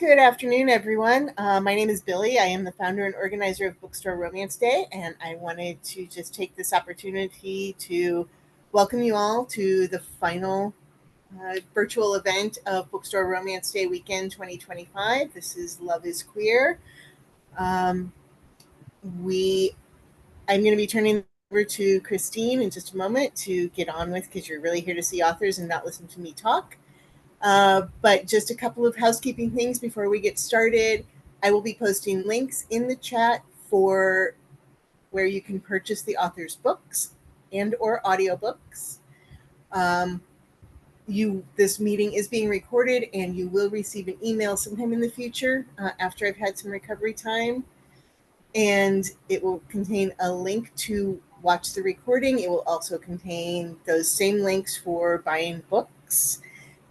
Good afternoon, everyone. My name is Billy. I am the founder and organizer of Bookstore Romance Day, and I wanted to just take this opportunity to welcome you all to the final virtual event of Bookstore Romance Day Weekend 2025. This is Love is Queer. Um, we, I'm going to be turning over to Chrstine in just a moment to get on with because you're really here to see authors and not listen to me talk. But just a couple of housekeeping things before we get started. I will be posting links in the chat for where you can purchase the author's books and or audiobooks. Um, this meeting is being recorded and you will receive an email sometime in the future after I've had some recovery time. And it will contain a link to watch the recording. It will also contain those same links for buying books.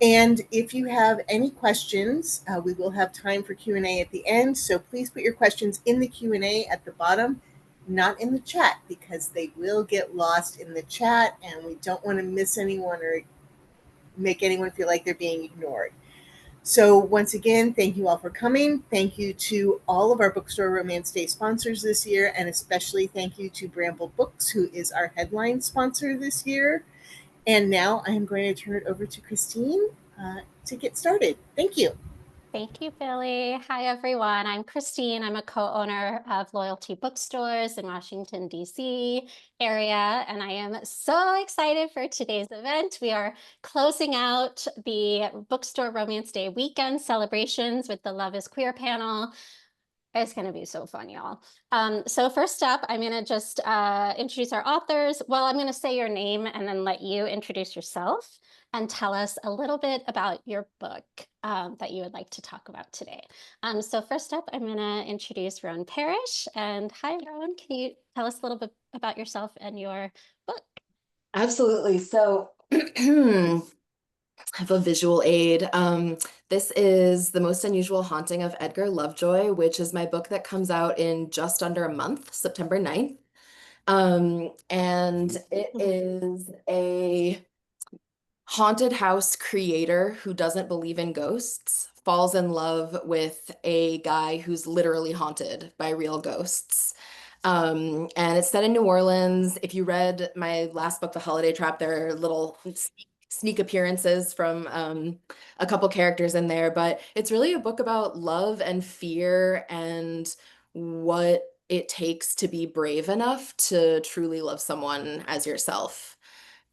And if you have any questions, we will have time for Q&A at the end. So please put your questions in the Q&A at the bottom, not in the chat, because they will get lost in the chat and we don't want to miss anyone or make anyone feel like they're being ignored. So once again, thank you all for coming. Thank you to all of our Bookstore Romance Day sponsors this year, and especially thank you to Bramble Books, who is our headline sponsor this year. And now I'm going to turn it over to Chrstine to get started. Thank you. Thank you, Billy. Hi, everyone. I'm Chrstine. I'm a co-owner of Loyalty Bookstores in Washington, D.C. area, and I am so excited for today's event. We are closing out the Bookstore Romance Day weekend celebrations with the Love is Queer panel. It's going to be so fun, y'all. So first up, I'm going to just introduce our authors. Well, I'm going to say your name and then let you introduce yourself and tell us a little bit about your book that you would like to talk about today. So first up, I'm going to introduce Roan Parrish. And hi, Roan. Can you tell us a little bit about yourself and your book? Absolutely. So I have a visual aid. This is The Most Unusual Haunting of Edgar Lovejoy, which is my book that comes out in just under a month, September 9th. And it is a haunted house creator who doesn't believe in ghosts, falls in love with a guy who's literally haunted by real ghosts. And it's set in New Orleans. If you read my last book, The Holiday Trap, there are little sneak appearances from a couple characters in there, but it's really a book about love and fear and what it takes to be brave enough to truly love someone as yourself.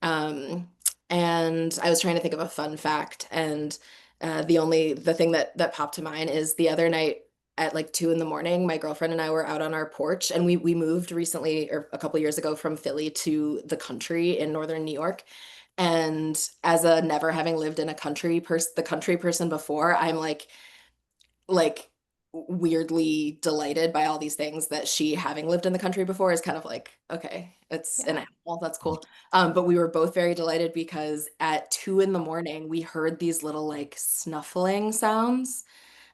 And I was trying to think of a fun fact, and the thing that popped to mind is the other night at like 2 a.m, my girlfriend and I were out on our porch, and we moved recently, or a couple years ago, from Philly to the country in northern New York. And as a never having lived in the country person before, I'm like weirdly delighted by all these things that she, having lived in the country before, is kind of like, okay, it's an animal, that's cool. But we were both very delighted because at 2 a.m, we heard these little like snuffling sounds.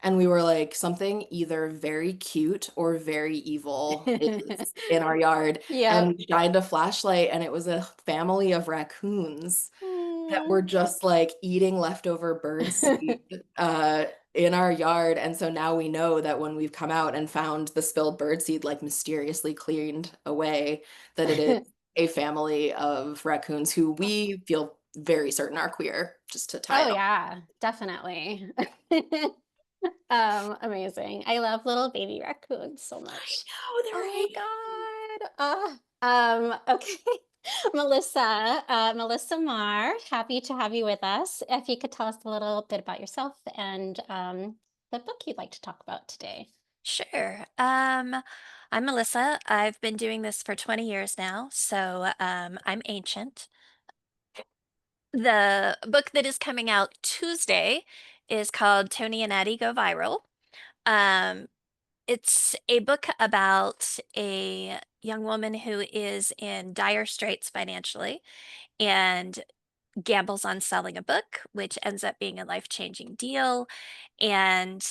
And we were like, something either very cute or very evil is in our yard. Yeah. And we shined a flashlight, and it was a family of raccoons that were just like eating leftover bird seed in our yard. And so now we know that when we've come out and found the spilled bird seed like mysteriously cleaned away, that it is a family of raccoons who we feel very certain are queer, just to tie Oh, it all. yeah, definitely. Amazing. I love little baby raccoons so much. Oh, Oh they're my God. Okay. Melissa Marr, happy to have you with us. If you could tell us a little bit about yourself and the book you'd like to talk about today. Sure. I'm Melissa. I've been doing this for 20 years now, so I'm ancient. The book that is coming out Tuesday is called Tony and Addie Go Viral. Um, it's a book about a young woman who is in dire straits financially and gambles on selling a book, which ends up being a life-changing deal. And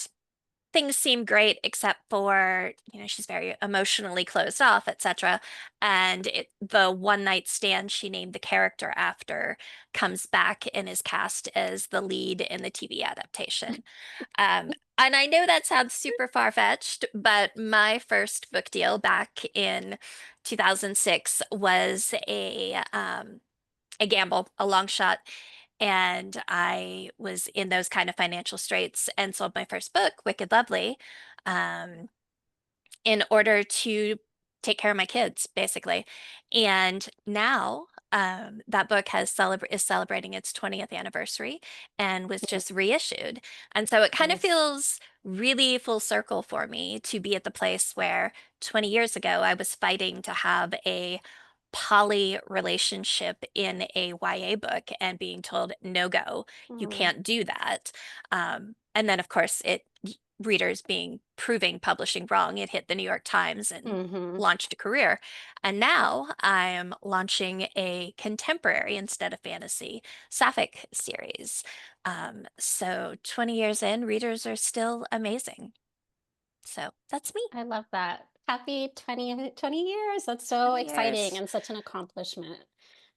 things seem great except for, she's very emotionally closed off, etc. And the one night stand she named the character after comes back and is cast as the lead in the TV adaptation. And I know that sounds super far-fetched, but my first book deal back in 2006 was a gamble, a long shot. And I was in those kind of financial straits and sold my first book, Wicked Lovely, um, in order to take care of my kids, basically. And now that book is celebrating its 20th anniversary and was just reissued. And so it kind of Nice. feels really full circle for me to be at the place where 20 years ago I was fighting to have a poly relationship in a YA book and being told, no go, you Mm. can't do that. And then, of course, readers being proving publishing wrong. It hit the New York Times and Hmm. launched a career. And now I am launching a contemporary instead of fantasy sapphic series. So 20 years in, readers are still amazing. So that's me. I love that. Happy 20 years. That's so 20 exciting years. and such an accomplishment.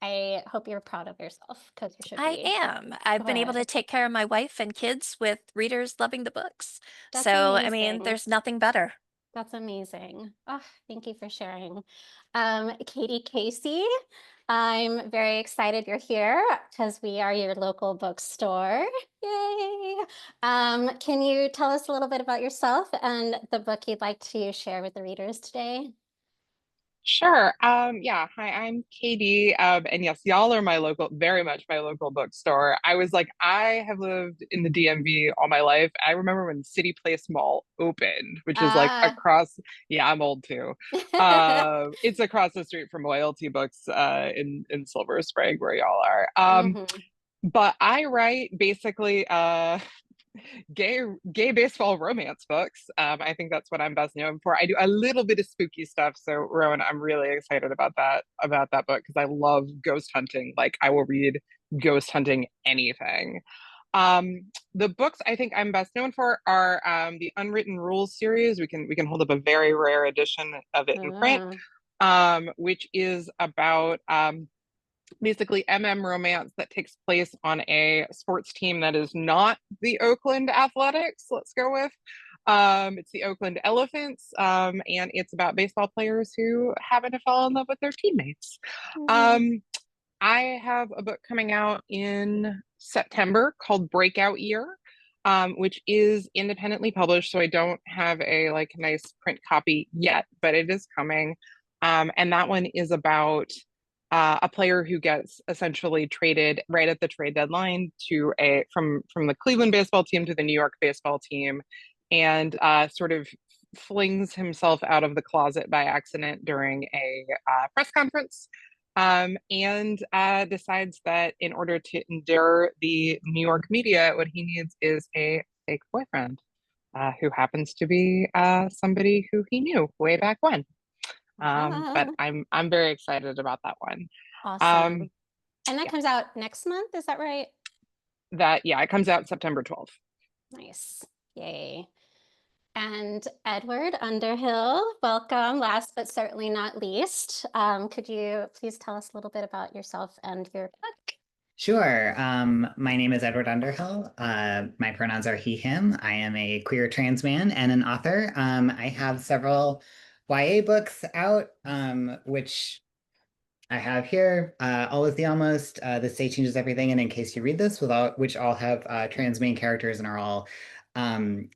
I hope you're proud of yourself because you should I be. am. I've been able to Good. take care of my wife and kids with readers loving the books. That's So, I mean, amazing. there's nothing better. That's amazing. Oh, thank you for sharing. Katie Casey, I'm very excited you're here because we are your local bookstore. Yay! Can you tell us a little bit about yourself and the book you'd like to share with the readers today? Sure. Yeah. Hi, I'm Katie. And yes, y'all are my local, very much my local bookstore. I have lived in the DMV all my life. I remember when City Place Mall opened, which is like Ah. across, yeah, I'm old too. It's across the street from Loyalty Books, in Silver Spring where y'all are. Mhm. But I write basically gay baseball romance books. I think that's what I'm best known for. I do a little bit of spooky stuff. So Roan, I'm really excited about that book because I love ghost hunting. Like I will read ghost hunting anything. The books I think I'm best known for are the Unwritten Rules series. We can hold up a very rare edition of it in print, Ah. which is about basically romance that takes place on a sports team that is not the Oakland Athletics, let's go with. It's the Oakland Elephants, and it's about baseball players who happen to fall in love with their teammates. Mhm. Um, I have a book coming out in September called Breakout Year, which is independently published, so I don't have a like nice print copy yet, but it is coming. And that one is about a player who gets essentially traded right at the trade deadline to a from the Cleveland baseball team to the New York baseball team, and sort of flings himself out of the closet by accident during a press conference, and decides that in order to endure the New York media, what he needs is a fake boyfriend, who happens to be somebody who he knew way back when. But Ah. I'm very excited about that one. Um, Awesome. And that yeah, comes out next month, is that right? it comes out September 12th. Nice. Yay. And Edward Underhill, welcome. Last but certainly not least, could you please tell us a little bit about yourself and your book? Sure. My name is Edward Underhill. My pronouns are he, him. I am a queer trans man and an author. I have several YA books out, which I have here. All is the Almost, This Day Changes Everything, and In Case You Read This, which all have trans main characters and are all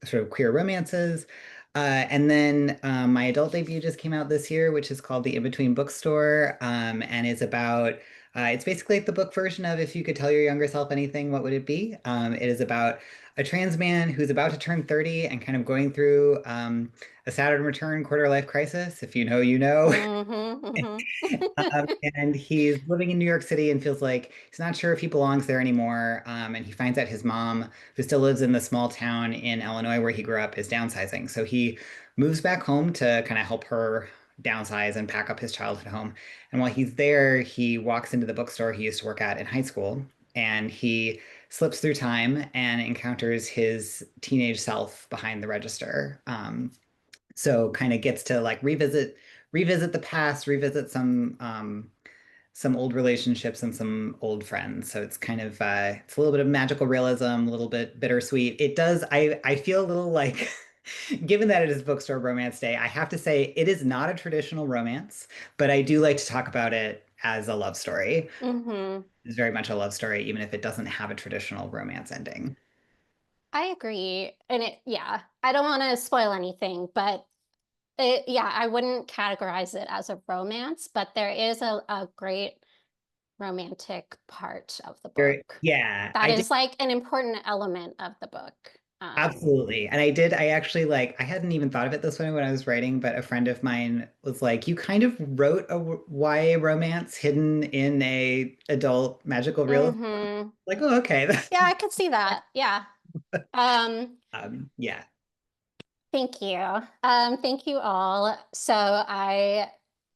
sort of queer romances. And then my adult debut just came out this year, which is called The In-Between Bookstore, and is about it's basically like the book version of If You Could Tell Your Younger Self Anything, What Would It Be? It is about a trans man who's about to turn 30 and kind of going through a Saturn return quarter life crisis. If you know, you know. Mm-hmm, And he's living in New York City and feels like he's not sure if he belongs there anymore. And he finds out his mom, who still lives in the small town in Illinois where he grew up, is downsizing. So he moves back home to kind of help her downsize and pack up his childhood home. And while he's there, he walks into the bookstore he used to work at in high school, and he slips through time and encounters his teenage self behind the register. So kind of gets to like revisit the past, revisit some old relationships and some old friends. So it's kind of it's a little bit of magical realism, a little bit bittersweet. It does I feel a little like given that it is Bookstore Romance Day, I have to say it is not a traditional romance, but I do like to talk about it as a love story. Mm-hmm. It's very much a love story, even if it doesn't have a traditional romance ending. I agree. And yeah, I don't want to spoil anything, but yeah, I wouldn't categorize it as a romance, but there is a great romantic part of the book. Yeah, That I did is like an important element of the book. absolutely. And I actually like I hadn't even thought of it this way when I was writing, but a friend of mine was like, "You kind of wrote a YA romance hidden in a adult magical realism." Mm-hmm. Like, oh, okay. Yeah, I could see that. Yeah. Yeah. Thank you. Thank you all. So I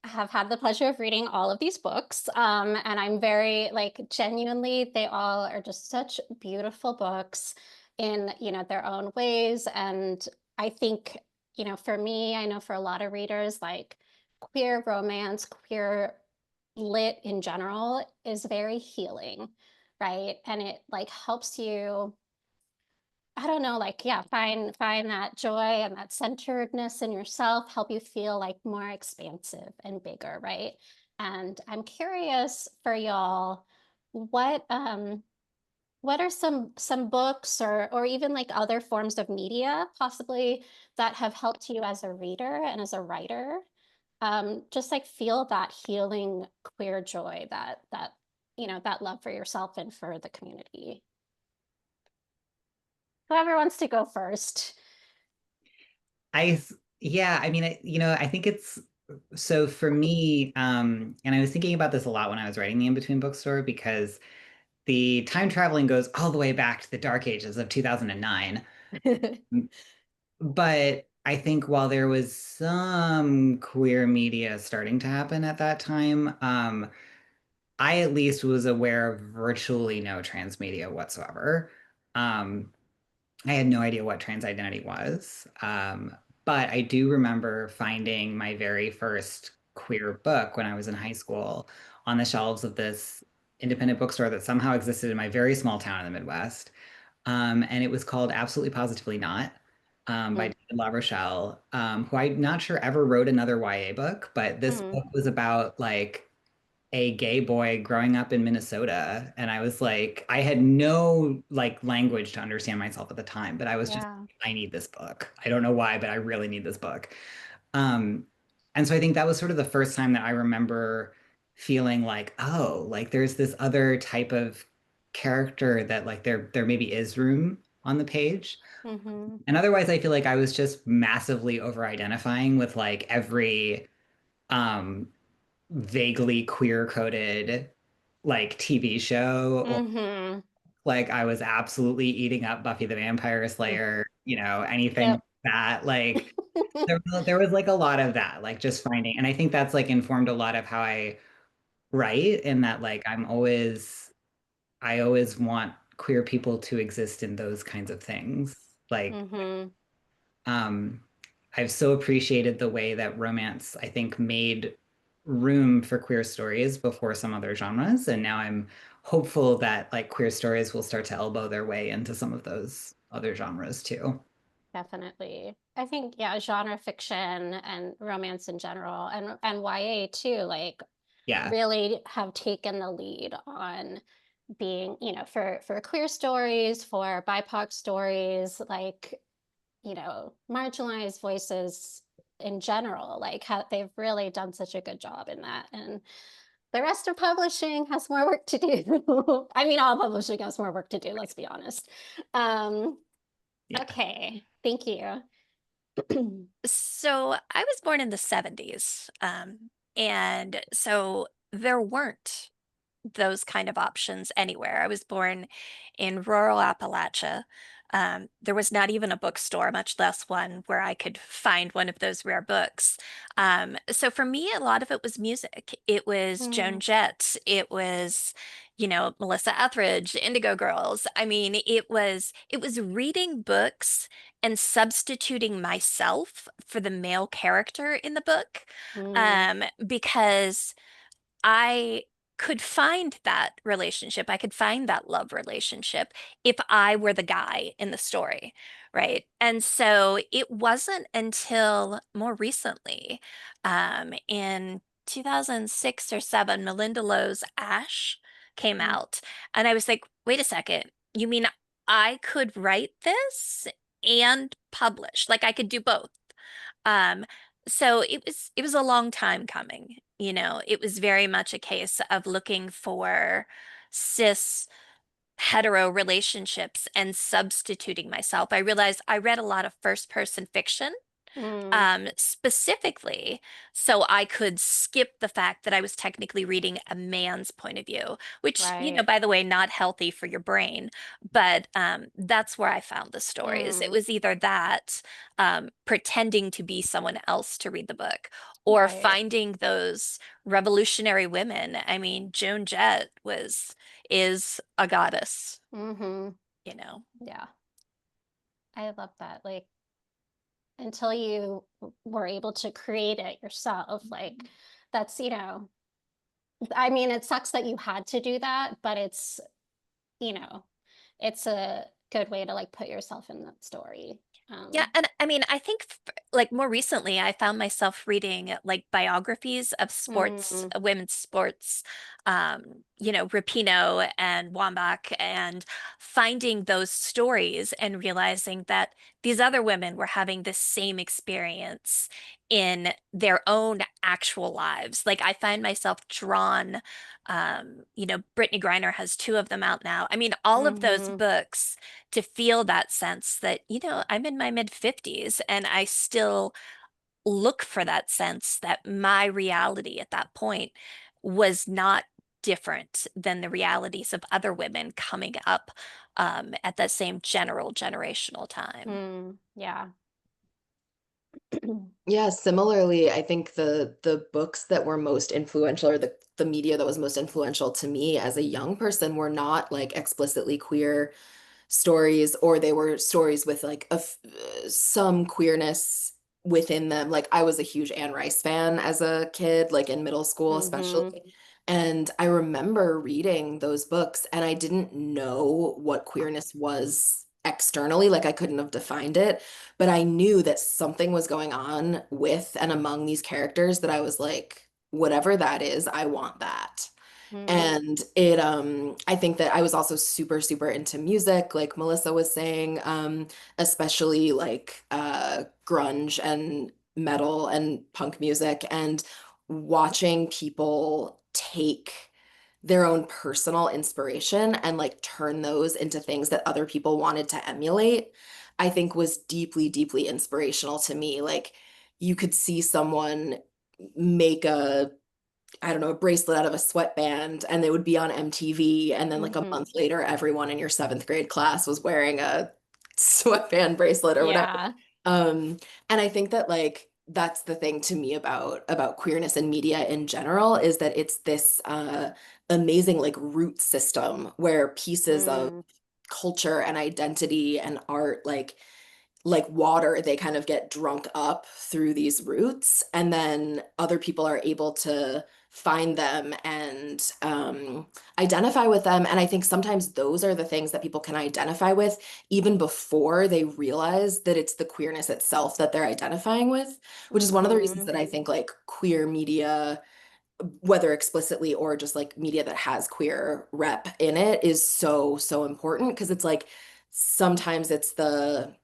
have had the pleasure of reading all of these books. And I'm very like genuinely, they all are just such beautiful books in, their own ways. And I think, for me, I know for a lot of readers, like queer romance, queer lit in general is very healing, right? And it like helps you, I don't know, like, yeah, find that joy and that centeredness in yourself, help you feel like more expansive and bigger, right? And I'm curious for y'all, what what are some books or even like other forms of media possibly that have helped you as a reader and as a writer? Just like feel that healing queer joy, that love for yourself and for the community. Whoever wants to go first. Yeah, I mean, I think it's so for me, and I was thinking about this a lot when I was writing the In-Between Bookstore because the time traveling goes all the way back to the dark ages of 2009. But I think while there was some queer media starting to happen at that time, I at least was aware of virtually no trans media whatsoever. Um, I had no idea what trans identity was. But I do remember finding my very first queer book when I was in high school on the shelves of this independent bookstore that somehow existed in my very small town in the Midwest. And it was called Absolutely Positively Not by Mm, David LaRochelle, who I'm not sure ever wrote another YA book, but this mm, book was about like a gay boy growing up in Minnesota. And I was like, I had no like language to understand myself at the time, but I was just, yeah. I need this book. I don't know why, but I really need this book. Um, and so I think that was sort of the first time that I remember feeling like, oh, like there's this other type of character that like there maybe is room on the page. Mm-hmm. And otherwise I feel like I was just massively over identifying with like every um vaguely queer coded like TV show or Mm-hmm. like I was absolutely eating up Buffy the Vampire Mm. Slayer, anything like Yep. that. Like there was like a lot of that, like just finding, and I think that's like informed a lot of how I write in that like I always want queer people to exist in those kinds of things. Like Mm-hmm. um I've so appreciated the way that romance, I think, made room for queer stories before some other genres. And now I'm hopeful that like queer stories will start to elbow their way into some of those other genres too. Definitely. I think, yeah, genre fiction and romance in general and YA too, like Yeah. really have taken the lead on being, for queer stories, for BIPOC stories, like, marginalized voices in general, like how they've really done such a good job in that. And the rest of publishing has more work to do. I mean, all publishing has more work to do, let's be honest. Um, Yeah. okay, thank you. So I was born in the 70s. And so there weren't those kind of options anywhere. I was born in rural Appalachia. There was not even a bookstore, much less one where I could find one of those rare books. So for me, a lot of it was music. It was Joan Jett. It was, Melissa Etheridge, Indigo Girls. I mean, it was reading books and substituting myself for the male character in the book, because I could find that relationship. I could find that love relationship if I were the guy in the story, right? And so it wasn't until more recently, in 2006 or 7, Melinda Lowe's Ash came out. And I was like, wait a second, you mean I could write this and publish? Like I could do both. Um, so it was a long time coming, It was very much a case of looking for cis hetero relationships and substituting myself. I realized I read a lot of first person fiction, specifically so I could skip the fact that I was technically reading a man's point of view, which, Right. by the way, not healthy for your brain. But that's where I found the stories. It was either that, pretending to be someone else to read the book, or Right. finding those revolutionary women. I mean, Joan Jett is a goddess, you know. Yeah. I love that. Like, until you were able to create it yourself, like, that's, I mean, it sucks that you had to do that, but you know, it's a good way to like put yourself in that story. Yeah, and I mean, I think like more recently, I found myself reading like biographies of sports, women's sports, Rapinoe and Wambach, and finding those stories and realizing that these other women were having the same experience in their own actual lives. Like I find myself drawn, Brittany Griner has 2 of them out now. I mean, all of those books, to feel that sense that, I'm in my mid 50s and I still look for that sense that my reality at that point was not different than the realities of other women coming up, at that same general generational time. Yeah. Yeah, similarly, I think the books that were most influential, or the media that was most influential to me as a young person, were not like explicitly queer stories, or they were stories with like some queerness within them. Like I was a huge Anne Rice fan as a kid, like in middle school especially. And I remember reading those books and I didn't know what queerness was externally, like I couldn't have defined it, but I knew that something was going on with and among these characters that I was like, whatever that is, I want that. And I think that I was also super, super into music, like Melissa was saying, especially like grunge and metal and punk music, and watching people take their own personal inspiration and like turn those into things that other people wanted to emulate, I think was deeply, deeply inspirational to me. Like you could see someone make I don't know, a bracelet out of a sweatband, and they would be on MTV. And then like a month later, everyone in your 7th grade class was wearing a sweatband bracelet or whatever. Yeah. And I think that like that's the thing to me about queerness and media in general, is that it's this amazing like root system where pieces of culture and identity and art, like water, they kind of get drunk up through these roots, and then other people are able to find them and identify with them. And I think sometimes those are the things that people can identify with even before they realize that it's the queerness itself that they're identifying with, which is one of the reasons that I think like queer media, whether explicitly or just like media that has queer rep in it, is so, so important. Because it's like sometimes it's the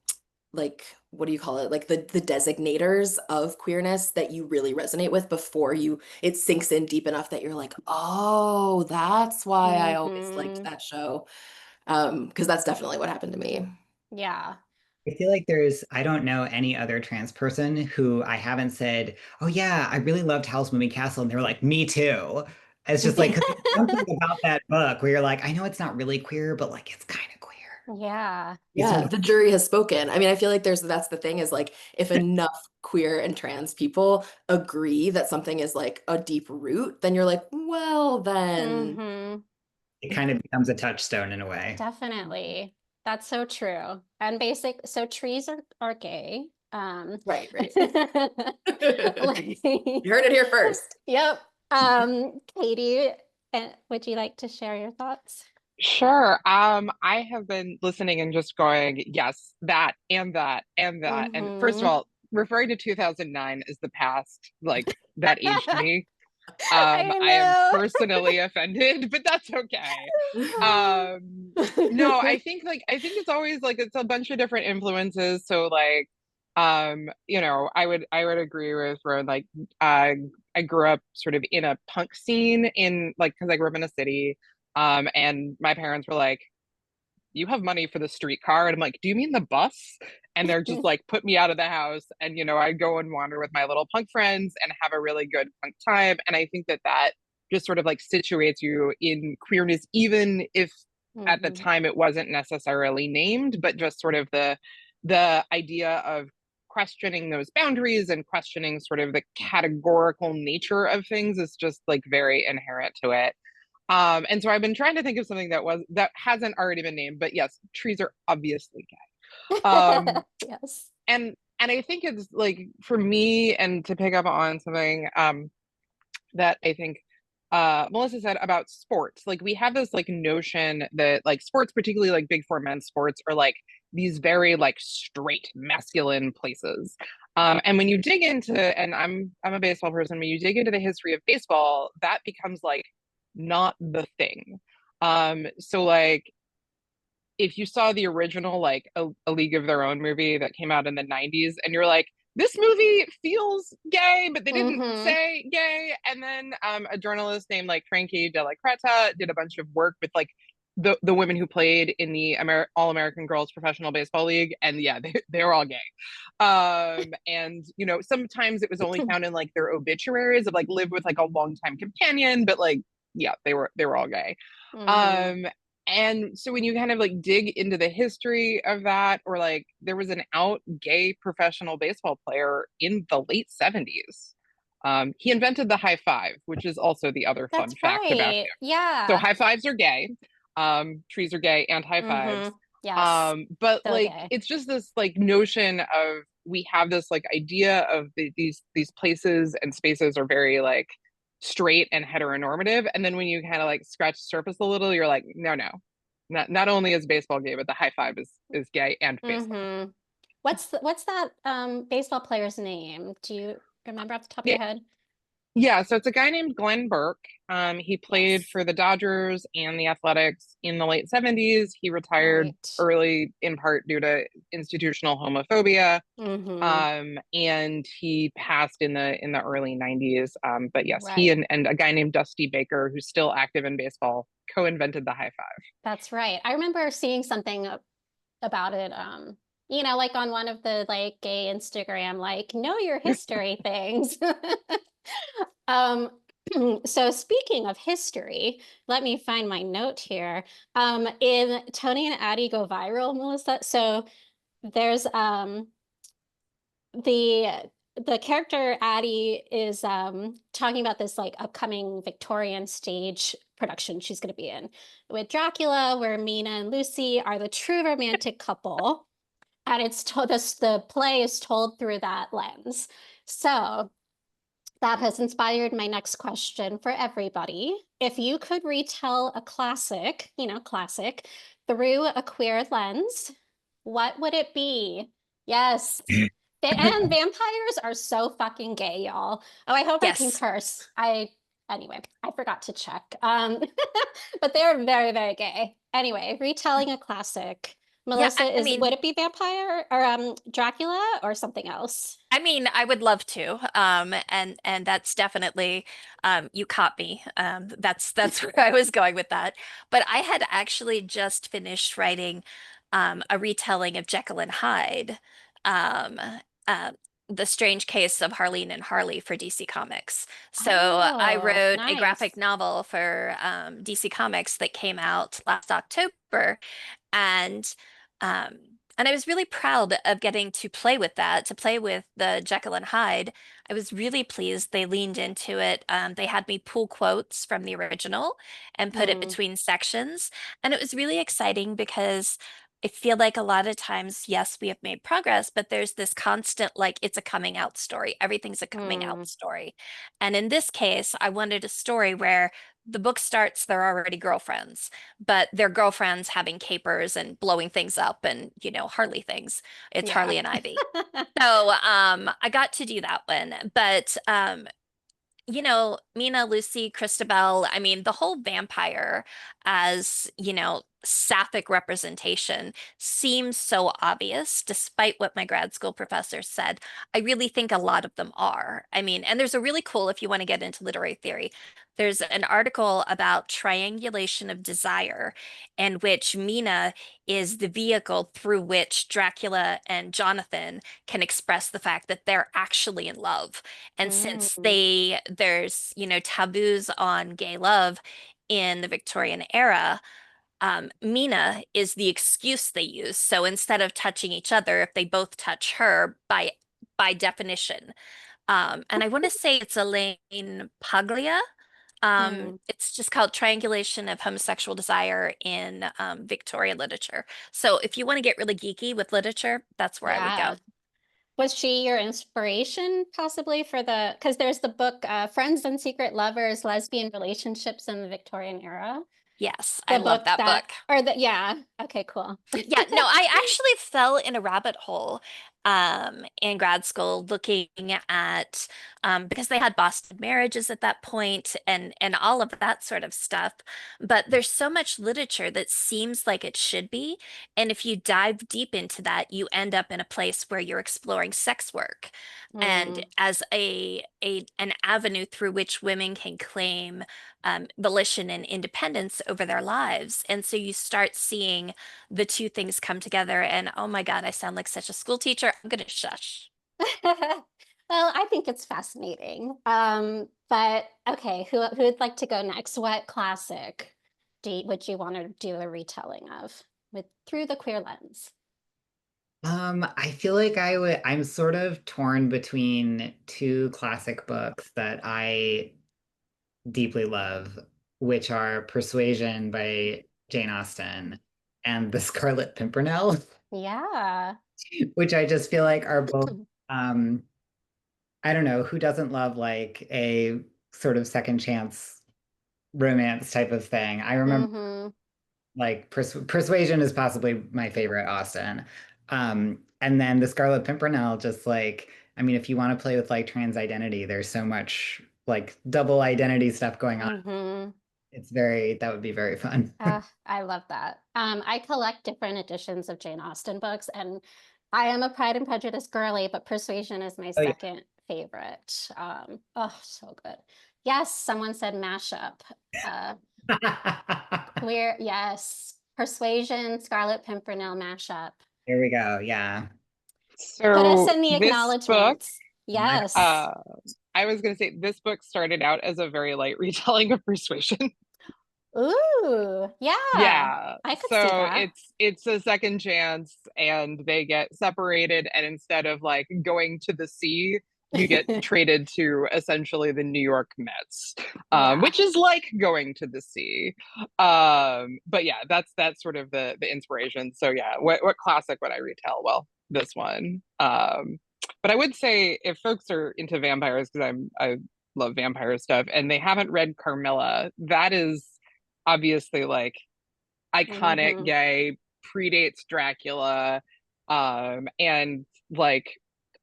like, what do you call it, like the designators of queerness that you really resonate with before it sinks in deep enough that you're like, oh, that's why I always liked that show. Because that's definitely what happened to me. Yeah. I feel like I don't know any other trans person who I haven't said, oh yeah, I really loved Howl's Moving Castle. And they were like, me too. It's just like, 'cause there's something about that book where you're like, I know it's not really queer, but like it's kind of queer. Yeah. Yeah, the jury has spoken. I mean, I feel like that's the thing is like if enough queer and trans people agree that something is like a deep root, then you're like, well, then Mm-hmm. It kind of becomes a touchstone in a way. Definitely. That's so true. And so trees are gay. right. Like- You heard it here first. Yep. Katie, would you like to share your thoughts? Sure. I have been listening and just going, yes, that and that and that. And first of all, referring to 2009 as the past, like that aged me. I I am know. personally offended, but that's okay. No, I think it's always like it's a bunch of different influences. So like, I would agree with Roan. Like, I grew up sort of in a punk scene in like because I grew up in a city. And my parents were like, you have money for the streetcar. And I'm like, do you mean the bus? And they're just like, put me out of the house. And, I go and wander with my little punk friends and have a really good punk time. And I think that just sort of like situates you in queerness, even if at the time it wasn't necessarily named, but just sort of the idea of questioning those boundaries and questioning sort of the categorical nature of things is just like very inherent to it. And so I've been trying to think of something that hasn't already been named, but yes, trees are obviously gay. Yes. And I think it's like for me, and to pick up on something that I think Melissa said about sports, like we have this like notion that like sports, particularly like big four men's sports, are like these very like straight masculine places. And when you dig into, and I'm a baseball person, when you dig into the history of baseball, that becomes like not the thing. So like if you saw the original like a League of Their Own movie that came out in the 90s and you're like, this movie feels gay, but they didn't say gay. And then a journalist named like Frankie Della Creta did a bunch of work with like the women who played in the All-American Girls Professional Baseball League, and yeah, they were all gay. And sometimes it was only found in like their obituaries of like lived with like a longtime companion, but like yeah, they were all gay. And so when you kind of like dig into the history of that, or like there was an out gay professional baseball player in the late 70s. He invented the high five, which is also the other fun fact about him. Yeah. So high fives are gay. Trees are gay and high fives. Yes. But So like gay. it's just this like notion of we have this like idea of these places and spaces are very like straight and heteronormative, and then when you kind of like scratch the surface a little, you're like, no, not only is baseball gay, but the high five is gay and baseball. What's that baseball player's name? Do you remember off the top of your head? Yeah, so it's a guy named Glenn Burke. He played for the Dodgers and the Athletics in the late 70s. He retired early in part due to institutional homophobia. And he passed in the early 90s. But yes, he and a guy named Dusty Baker, who's still active in baseball, co-invented the high five. That's right. I remember seeing something about it, like on one of the like gay Instagram, like know your history things. So speaking of history, let me find my note here. In Tony and Addie Go Viral, Melissa. So there's the character Addie is talking about this like upcoming Victorian stage production she's going to be in with Dracula, where Mina and Lucy are the true romantic couple, and it's the play is told through that lens. So that has inspired my next question for everybody. If you could retell a classic, through a queer lens, what would it be? Yes. And vampires are so fucking gay, y'all. Oh, I hope I can curse. Anyway, I forgot to check. But they're very, very gay. Anyway, retelling a classic. Melissa, would it be vampire or Dracula or something else? I mean, I would love to. And that's definitely you caught me. That's where I was going with that. But I had actually just finished writing a retelling of Jekyll and Hyde. Um, uh, The Strange Case of Harleen and Harley for DC Comics. So I Oh, wrote a graphic nice. novel for DC Comics that came out last October, and um, and I was really proud of getting to play with that, to play with the Jekyll and Hyde. I was really pleased they leaned into it. They had me pull quotes from the original and put it Mm, between sections, and it was really exciting because I feel like a lot of times, yes, we have made progress, but there's this constant, like, it's a coming out story. Everything's a coming out mm, story. And in this case, I wanted a story where the book starts, they're already girlfriends, but they're girlfriends having capers and blowing things up and, Harley things. It's yeah. Harley and Ivy. So I got to do that one. But Mina, Lucy, Christabel, I mean, the whole vampire as, sapphic representation seems so obvious, despite what my grad school professor said. I really think a lot of them are. I mean, and there's a really cool, if you want to get into literary theory, there's an article about triangulation of desire, in which Mina is the vehicle through which Dracula and Jonathan can express the fact that they're actually in love. And since Mm, there's, taboos on gay love in the Victorian era, Mina is the excuse they use. So instead of touching each other, if they both touch her by definition. And I want to say it's Elaine Paglia. mm. It's just called Triangulation of Homosexual Desire in Victorian Literature. So if you want to get really geeky with literature, that's where I would go. Yeah. Was she your inspiration possibly for because there's the book Friends and Secret Lovers, Lesbian Relationships in the Victorian Era? Yes, I The love book that that, book. or the, yeah, okay, cool. Yeah, no, I actually fell in a rabbit hole in grad school looking at because they had Boston marriages at that point and all of that sort of stuff. But there's so much literature that seems like it should be. And if you dive deep into that, you end up in a place where you're exploring sex work and Mm, as an avenue through which women can claim volition and independence over their lives. And so you start seeing the two things come together. And oh my God, I sound like such a school teacher. I'm gonna shush. well, I think it's fascinating. But okay, who would like to go next? What classic would you want to do a retelling of with through the queer lens? I feel like I'm sort of torn between two classic books that I deeply love, which are Persuasion by Jane Austen and The Scarlet Pimpernel, Yeah. which I just feel like are both, um, I don't know, who doesn't love like a sort of second chance romance type of thing? I remember Mm-hmm. like Persuasion is possibly my favorite Austen. And then The Scarlet Pimpernel, just like, I mean, if you want to play with like trans identity, there's so much like double identity stuff going on. Mm-hmm. That would be very fun. I love that. I collect different editions of Jane Austen books, and I am a Pride and Prejudice girly, but Persuasion is my Oh yeah. second favorite. Oh, so good. Yes, someone said mashup. Uh, queer, yes. Persuasion, Scarlet Pimpernel mashup. Here we go. Yeah. Put us So in the this book, acknowledgements. Yes. uh, I was going to say this book started out as a very light retelling of Persuasion. Ooh, yeah. Yeah. I could see So that. it's a second chance and they get separated and instead of like going to the sea, you get traded to essentially the New York Mets, Yeah. which is like going to the sea. But yeah, that's sort of the inspiration. So yeah, what classic would I retell? Well, this one. But I would say if folks are into vampires, because I love vampire stuff, and they haven't read Carmilla, that is obviously like iconic Mm-hmm. gay, predates Dracula, and like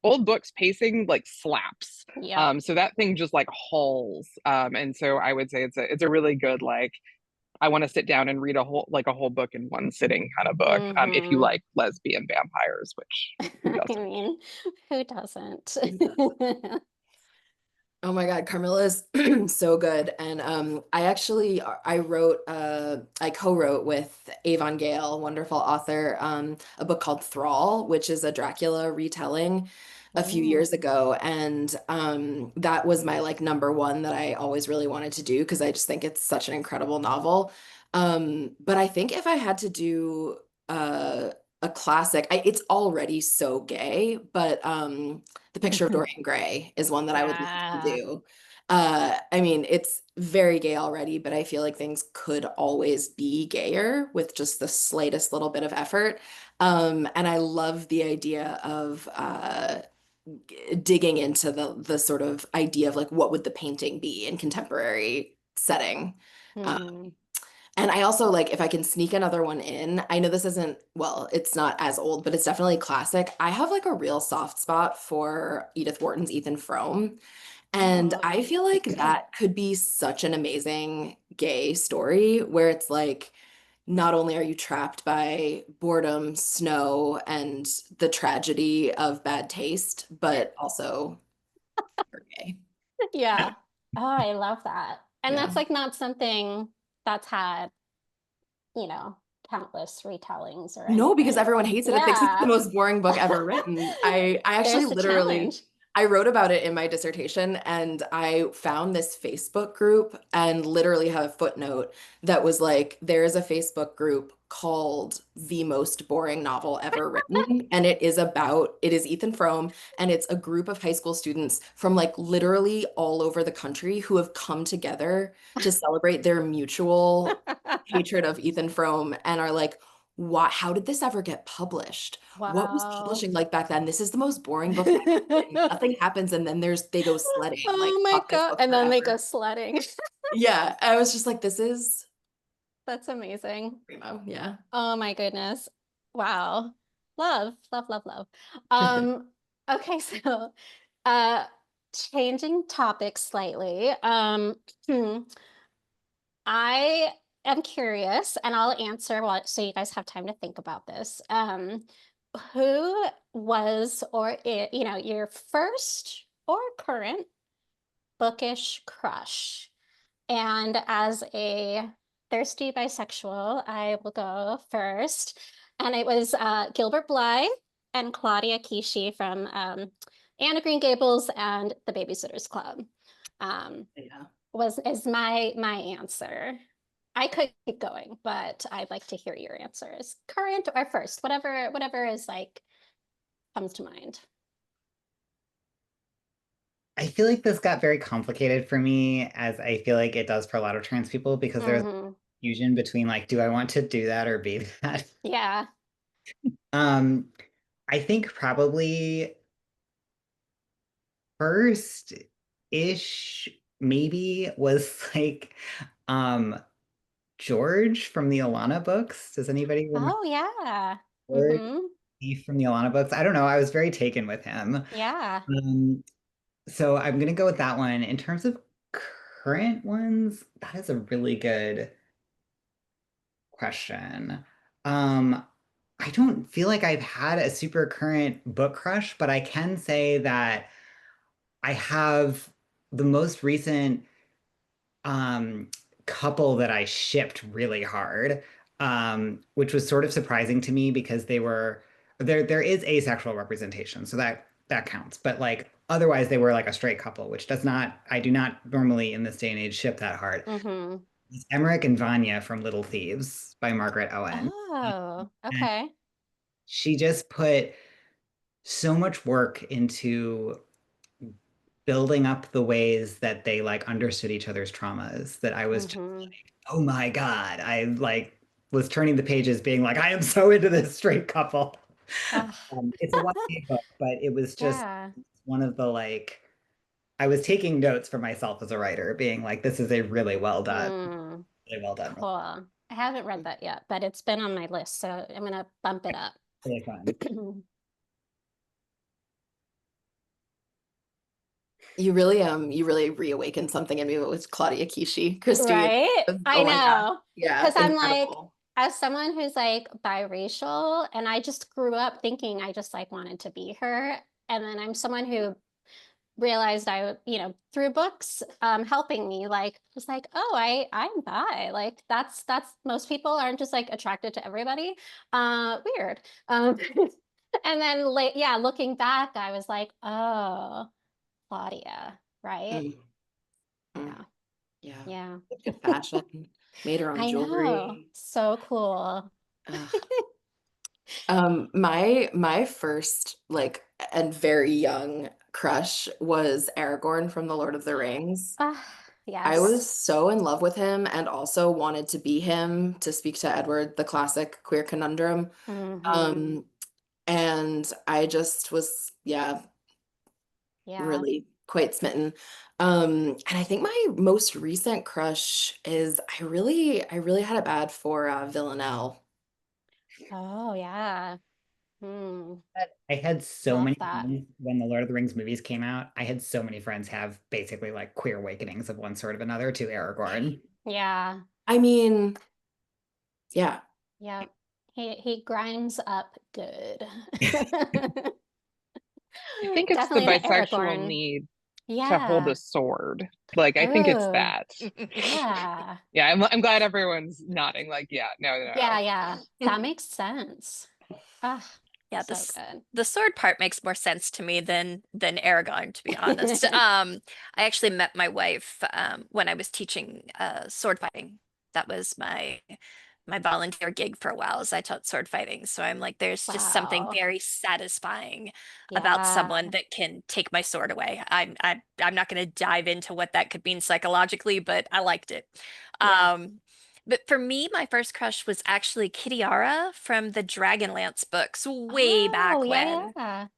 old books pacing like slaps. Yep. So that thing just like hauls. And so I would say it's a really good like I want to sit down and read a whole book in one sitting kind of book. If you Mm-hmm. like lesbian vampires, which who I doesn't? mean, who doesn't? Oh my God, Carmilla is so good. And I co-wrote with Avon Gale, wonderful author, a book called Thrall, which is a Dracula retelling. a few years ago, and that was my like number one that I always really wanted to do because I just think it's such an incredible novel. But I think if I had to do a classic, it's already so gay, but The Picture of Dorian Gray is one that I would love to Yeah. do. I mean, it's very gay already, but I feel like things could always be gayer with just the slightest little bit of effort. And I love the idea of digging into the sort of idea of like what would the painting be in contemporary setting. Uh, Hmm. and I also like if I can sneak another one in. I know this isn't, well, it's not as old, but it's definitely classic. I have like a real soft spot for Edith Wharton's Ethan Frome. And Oh. I feel like that could be such an amazing gay story where it's like not only are you trapped by boredom, snow, and the tragedy of bad taste, but also you're gay. Yeah. Oh, I love that. And Yeah. that's like not something that's had, countless retellings or No, because anything. everyone hates it and thinks it's the Yeah. most boring book ever written. I actually There's the literally challenge. I wrote about it in my dissertation and I found this Facebook group and literally have a footnote that was like, there is a Facebook group called The Most Boring Novel Ever Written. And it is Ethan Frome, and it's a group of high school students from like literally all over the country who have come together to celebrate their mutual hatred of Ethan Frome and are like, how did this ever get published? What was Wow. publishing like back then? This is the most boring book ever written. Nothing happens, and then they go sledding. Like, Oh my fuck this God. book And then they go forever. sledding. Yeah. I was just like, this is That's amazing. primo. Yeah. Oh my goodness. Wow. Love, love, love, love. Um, okay, so uh changing topics slightly. I am curious, and I'll answer what so you guys have time to think about this. Who was your first or current bookish crush? And as a thirsty bisexual, I will go first. And it was Gilbert Blythe and Claudia Kishi from Anne of Green Gables and The Babysitter's Club. Um, Yeah. is my answer. I could keep going, but I'd like to hear your answers. Current or first, whatever is like comes to mind. I feel like this got very complicated for me, as I feel like it does for a lot of trans people, because there's Hmm. fusion between like, do I want to do that or be that? Yeah. Um, I think probably first-ish maybe was like um George from the Alana books. Does anybody remember Oh yeah. George Mm-hmm. from the Alana books? I don't know. I was very taken with him. Yeah. So I'm gonna go with that one. In terms of current ones, that is a really good question. Um, I don't feel like I've had a super current book crush, but I can say that I have the most recent um, couple that I shipped really hard, which was sort of surprising to me because they were there is asexual representation, so that counts. But like otherwise they were like a straight couple, which does not I do not normally in this day and age ship that hard. Mm-hmm. It's Emmerich and Vanya from Little Thieves by Margaret Owen. Oh, And okay. she just put so much work into building up the ways that they like understood each other's traumas that I was just Mm-hmm. like, oh my God. I like was turning the pages being like, I am so into this straight couple. It's a YA book, but it was just Yeah. one of the like, I was taking notes for myself as a writer, being like, this is a Mm, really well done, cool. I haven't read that yet, but it's been on my list, so I'm gonna bump it up. really fun. You really reawakened something in me with Claudia Kishi. Chrstine. Right? I Oh my God. know. Yeah, Because I'm like, incredible. as someone who's like biracial, and I just grew up thinking I just like wanted to be her. And then I'm someone who realized through books helping me, like was like, oh, I'm bi. Like that's most people aren't just like attracted to everybody. Weird. And then yeah, looking back, I was like, oh, Claudia, right? Mm, mm, Yeah. yeah. Yeah. Good fashion. Made her own I know. jewelry. So cool. Ugh. My first like and very young crush was Aragorn from The Lord of the Rings. Ah, I was yes. so in love with him and also wanted to be him, to speak to Edward, the classic queer conundrum. Hmm. Um, and I just was, yeah, Yeah. really quite smitten. And I think my most recent crush is I really had it bad for Villanelle. Oh, yeah. Hmm. I had so Love many that. friends when the Lord of the Rings movies came out. I had so many friends have basically like queer awakenings of one sort of another to Aragorn. Yeah. I mean, yeah. Yeah. He grinds up good. I think it's the Definitely an bisexual Aragorn. need to hold a Yeah. sword. Like, I think it's Oh, that. yeah. Yeah, I'm glad everyone's nodding. Like, yeah, no, Yeah, no. yeah. That makes sense. Ah, Yeah, so good. the sword part makes more sense to me than Aragon, to be honest. I actually met my wife when I was teaching sword fighting. That was my volunteer gig for a while, as I taught sword fighting. So I'm like, there's just something Wow. very satisfying about Yeah. someone that can take my sword away. I'm not going to dive into what that could mean psychologically, but I liked it. Yeah. Um, but for me, my first crush was actually Kitiara from the Dragonlance books way Oh, back yeah, when,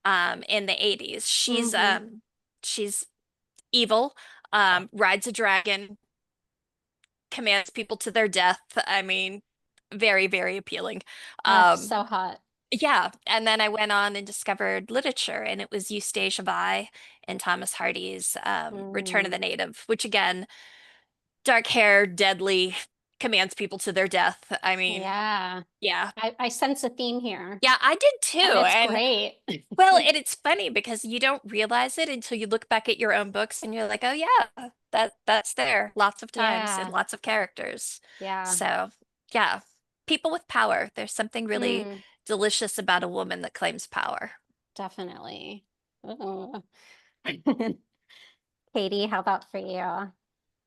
yeah. in the 80s. Mm-hmm. She's evil, rides a dragon, commands people to their death. I mean, very, very appealing. Um, So hot. yeah, and then I went on and discovered literature, and it was Eustacia Vi and Thomas Hardy's Return of Mm. the Native, which again, dark hair, deadly, commands people to their death. I mean, Yeah. yeah. I sense a theme here, Yeah, I did and too. it's And great. well, and it's funny because you don't realize it until you look back at your own books and you're like, "Oh yeah, that's there lots of times and Yeah. lots of characters." Yeah. So, yeah, people with power. There's something really Mm, delicious about a woman that claims power. definitely. Ooh. Katie, how about for you?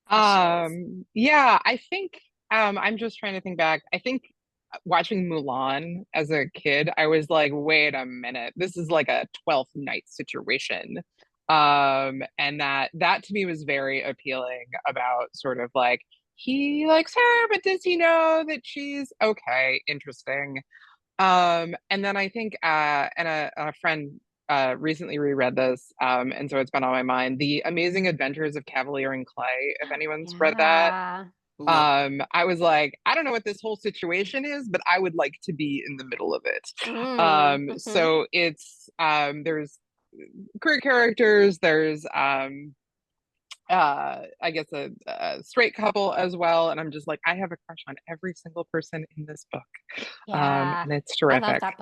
Crushes. Yeah, I think I'm just trying to think back. I think watching Mulan as a kid, I was like, wait a minute, this is like a 12th night situation. And that to me was very appealing about sort of like he likes her, but does he know that she's okay, interesting. And then I think and a friend recently reread this, and so it's been on my mind. The Amazing Adventures of Cavalier and Clay, if anyone's read that. Yeah. No. I was like, I don't know what this whole situation is, but I would like to be in the middle of it. Mm, hmm. So it's there's queer characters, there's I guess a straight couple as well, and I'm just like, I have a crush on every single person in this book. Yeah. And it's I love terrific. that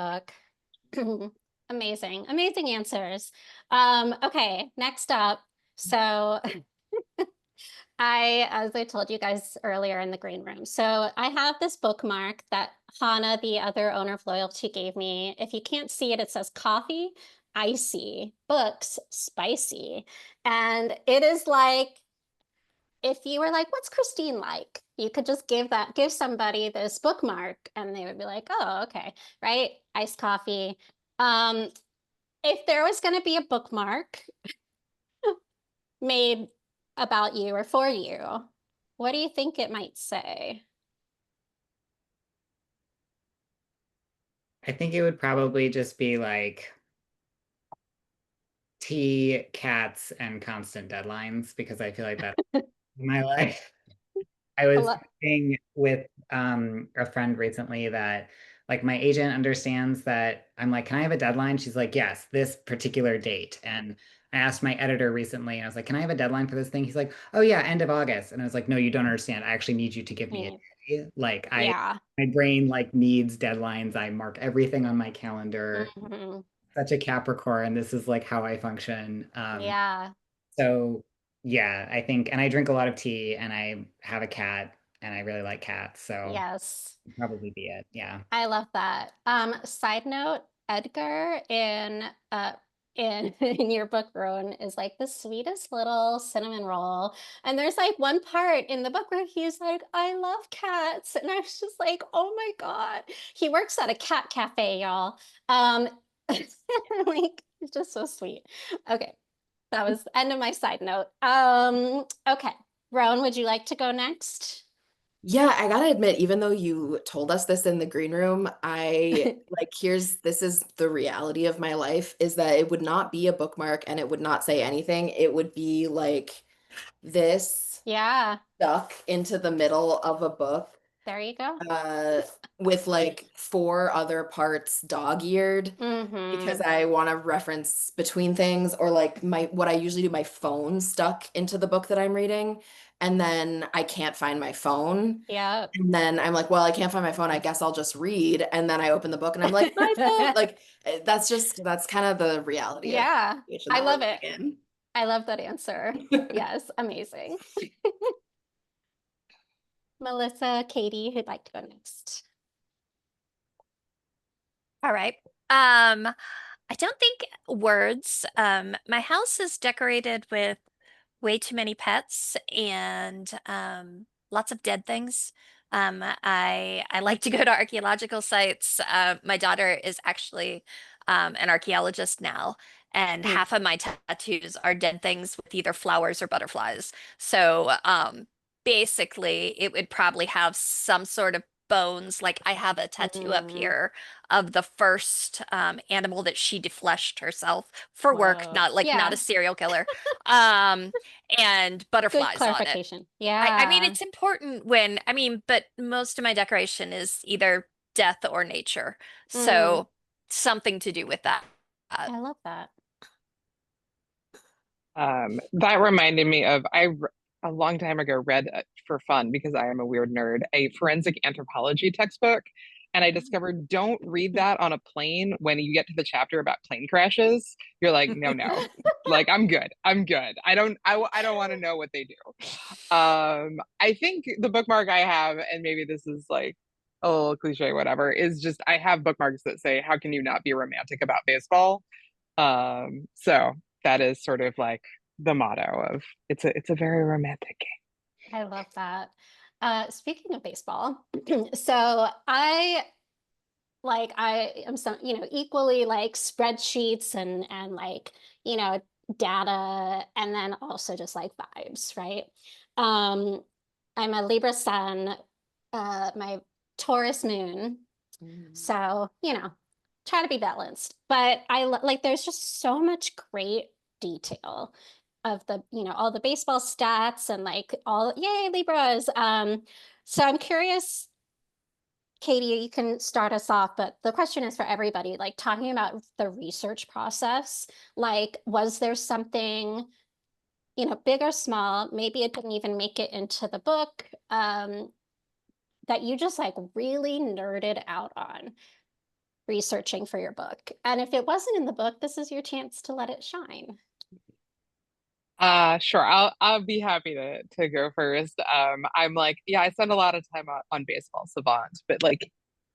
book. Amazing. Amazing answers. Okay, next up. So as I told you guys earlier in the green room, so I have this bookmark that Hannah, the other owner of Loyalty, gave me. If you can't see it, it says coffee, icy, books, spicy. And it is like, if you were like, what's Chrstine like? You could just give somebody this bookmark and they would be like, oh, okay, right? Iced coffee. Um, if there was going to be a bookmark made about you or for you, what do you think it might say? I think it would probably just be like tea, cats, and constant deadlines because I feel like that's my life. I I was love, talking with a friend recently that like my agent understands that I'm like, can I have a deadline? She's like, yes, this particular date. And I asked my editor recently, and I was like, can I have a deadline for this thing? He's like, oh yeah, end of August. And I was like, no, you don't understand. I actually need you to give me a day. Like yeah. my brain like needs deadlines. I mark everything on my calendar. Mhm. Such a Capricorn. This is like how I function. Yeah. So yeah, I think, and I drink a lot of tea and I have a cat and I really like cats. So Yes. probably be it. Yeah. I love that. Side note, Edgar in your book, Roan, is like the sweetest little cinnamon roll. And there's like one part in the book where he's like, I love cats. And I was just like, oh my God. He works at a cat cafe, y'all. Like, it's just so sweet. Okay. That was the end of my side note. Okay. Roan, would you like to go next? Yeah, I gotta admit, even though you told us this in the green room, I like this is the reality of my life, is that it would not be a bookmark and it would not say anything. It would be like this Yeah, stuck into the middle of a book, there you go. with like 4 other parts dog-eared, Mm-hmm. because I want to reference between things, or like what I usually do, my phone stuck into the book that I'm reading, and then I can't find my phone. Yeah. And then I'm like, well, I can't find my phone. I guess I'll just read. And then I open the book and I'm like, my phone. Like, that's kind of the reality of Yeah, the situation I that we're love it. living I love that answer. Yes, amazing. Melissa, Katie, who'd like to go next? All right. I don't think words. My house is decorated with way too many pets and lots of dead things. I like to go to archaeological sites. My daughter is actually an archaeologist now, and Mm. half of my tattoos are dead things with either flowers or butterflies. So basically, it would probably have some sort of bones. Like I have a tattoo up here of the first animal that she defleshed herself for work, Whoa. not not Yeah, a serial killer. Um, and good butterflies on it. clarification. I mean, Yeah. it's important when, I mean, but most of my decoration is either death or nature. Mm, So something to do with that. I love that. That reminded me of a long time ago read for fun, because I am a weird nerd, a forensic anthropology textbook, and I discovered don't read that on a plane. When you get to the chapter about plane crashes, you're like, no, no, like I'm good, I don't want to know what they do. I think the bookmark I have, and maybe this is like a little cliche, whatever, is just I have bookmarks that say, how can you not be romantic about baseball? So that is sort of like the motto of it's a very romantic I love that. Speaking of baseball, so I am some, equally like spreadsheets and like, data and then also just like vibes, right? Um, I'm a Libra sun, my Taurus moon. again. So, try to be balanced. But like there's just so much great detail of all the baseball stats and like all, yay, Libras. So I'm curious, Katie, you can start us off, but the question is for everybody, like talking about the research process, like was there something, big or small, maybe it didn't even make it into the book, that you just like really nerded out on researching for your book? And if it wasn't in the book, this is your chance to let it shine. Sure. I'll be happy to go first. I'm like, yeah, I spend a lot of time on baseball savant, but like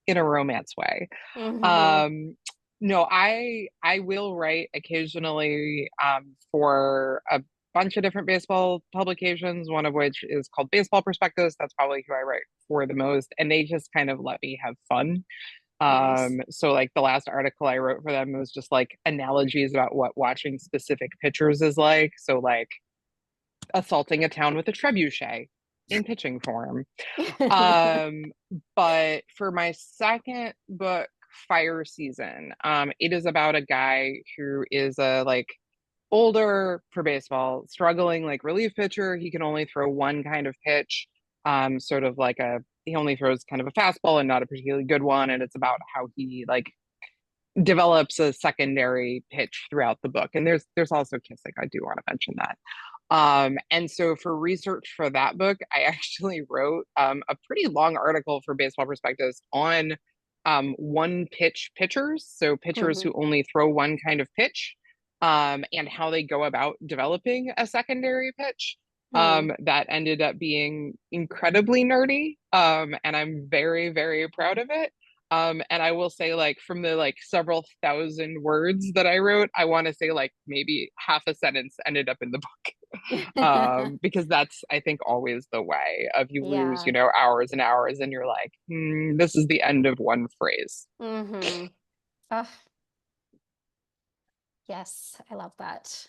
in a romance way. Mm-hmm. Um, no, I will write occasionally for a bunch of different baseball publications, one of which is called Baseball Perspectives. That's probably who I write for the most, and they just kind of let me have fun. Nice. So like the last article I wrote for them was just like analogies about what watching specific pitchers is like. So like assaulting a town with a trebuchet in pitching form. Um, but for my second book, Fire Season, it is about a guy who is a like older for baseball, struggling like relief pitcher. He can only throw one kind of pitch, sort of like he only throws kind of a fastball and not a particularly good one. And it's about how he like develops a secondary pitch throughout the book. And there's also kissing. I do want to mention that. And so for research for that book, I actually wrote a pretty long article for Baseball Perspectives on one pitch pitchers, so pitchers Mm-hmm. who only throw one kind of pitch, and how they go about developing a secondary pitch. Mm. That ended up being incredibly nerdy, and I'm very, very proud of it. And I will say, like, from the like several thousand words that I wrote, I want to say like maybe half a sentence ended up in the book. Because that's, I think, always the way of you lose, Yeah. hours and hours, and you're like, this is the end of one phrase. Mm-hmm. Oh, yes, I love that.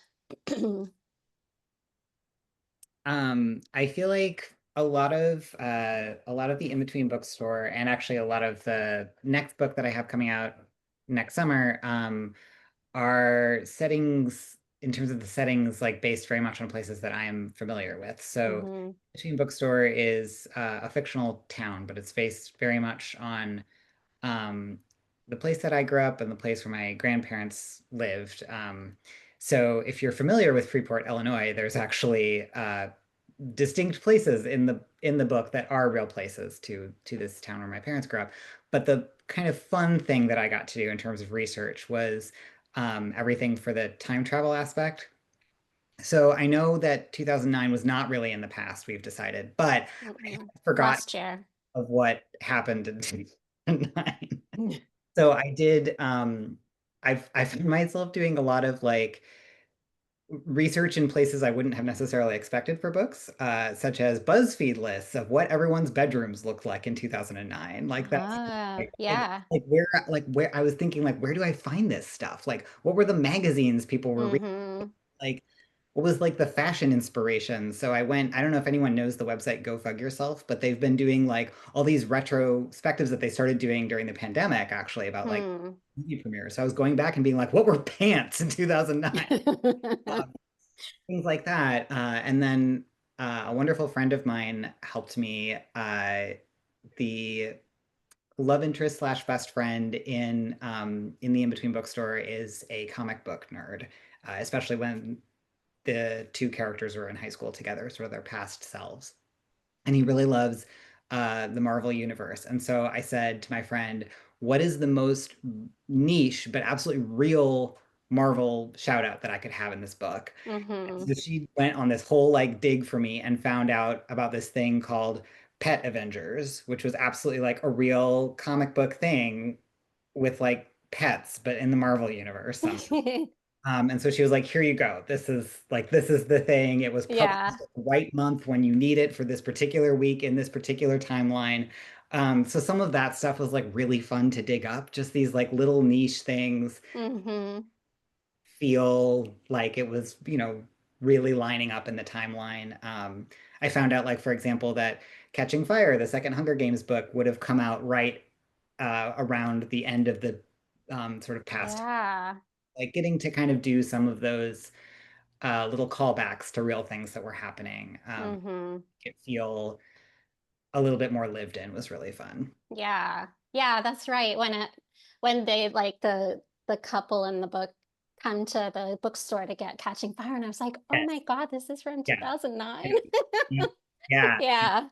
I feel like a lot of the in between bookstore, and actually a lot of the next book that I have coming out next summer, are settings, in terms of the settings, like based very much on places that I am familiar with. So Mm-hmm. Between Bookstore is a fictional town, but it's based very much on um, the place that I grew up and the place where my grandparents lived. So if you're familiar with Freeport, Illinois, there's actually distinct places in the book that are real places to this town where my parents grew up. But the kind of fun thing that I got to do in terms of research was everything for the time travel aspect. So I know that 2009 was not really in the past, we've decided, but I Mm-mm. forgot Last year. of what happened in 2009. So I did I found myself doing a lot of like research in places I wouldn't have necessarily expected for books, such as BuzzFeed lists of what everyone's bedrooms looked like in 2009. Like that's Yeah. like where I was thinking, like, where do I find this stuff? Like, what were the magazines people were reading? Mm-hmm. Like, what was like the fashion inspiration? So I don't know if anyone knows the website Go Fug Yourself, but they've been doing like all these retrospectives that they started doing during the pandemic, actually, about like Hmm. movie premieres. So I was going back and being like, what were pants in 2009? Things like that. And then a wonderful friend of mine helped me. The love interest slash best friend in the In Between Bookstore is a comic book nerd, especially when the two characters were in high school together, sort of their past selves. And he really loves the Marvel universe. And so I said to my friend, what is the most niche but absolutely real Marvel shout out that I could have in this book? Mm-hmm. So she went on this whole like dig for me and found out about this thing called Pet Avengers, which was absolutely like a real comic book thing with like pets, but in the Marvel universe. And so she was like, here you go. This is the thing. It was published Yeah. at the right month when you need it for this particular week in this particular timeline. So some of that stuff was like really fun to dig up, just these like little niche things Mm-hmm. feel like it was, really lining up in the timeline. I found out, like, for example, that Catching Fire, the second Hunger Games book, would have come out right around the end of the sort of past, Yeah. like getting to kind of do some of those little callbacks to real things that were happening. Mm-hmm. It feel a little bit more lived in was really fun. Yeah. Yeah, that's right. When they like the couple in the book come to the bookstore to get Catching Fire, and I was like, oh Yes. my God, this is from Yeah. 2009. Yeah. Yeah. Yeah.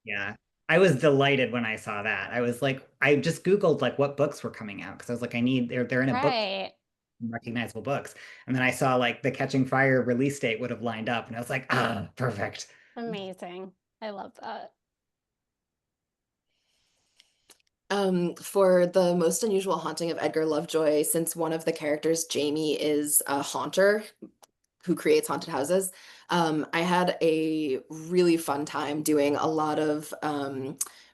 Yeah. I was delighted when I saw that. I was like, I just Googled like what books were coming out because I was like, they're in a book, Right. recognizable books. And then I saw like the Catching Fire release date would have lined up, and I was like, perfect. Amazing. I love that. For the most unusual haunting of Edgar Lovejoy, since one of the characters, Jamie, is a haunter who creates haunted houses, I had a really fun time doing a lot of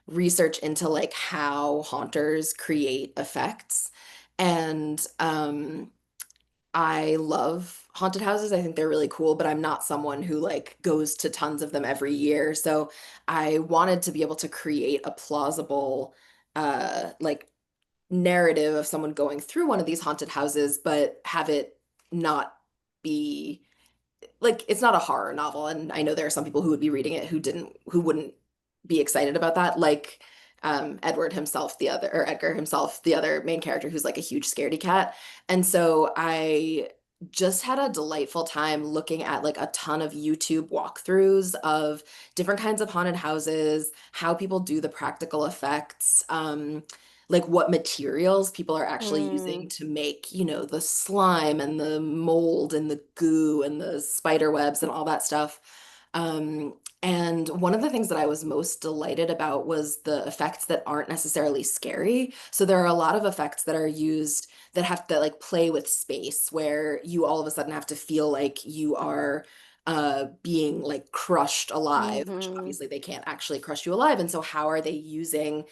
research into like how haunters create effects. And I love haunted houses. I think they're really cool, but I'm not someone who like goes to tons of them every year. So I wanted to be able to create a plausible like narrative of someone going through one of these haunted houses, but have it not be like it's not a horror novel. And I know there are some people who would be reading it who wouldn't be excited about that, like Edward himself, the other, or Edgar himself, the other main character who's like a huge scaredy cat. And so I just had a delightful time looking at like a ton of YouTube walkthroughs of different kinds of haunted houses, how people do the practical effects, like what materials people are actually using Mm. to make, the slime and the mold and the goo and the spider webs and all that stuff. And one of the things that I was most delighted about was the effects that aren't necessarily scary. So there are a lot of effects that are used that have to like play with space, where you all of a sudden have to feel like you are being like crushed alive, which Mm-hmm. obviously they can't actually crush you alive. And so how are they using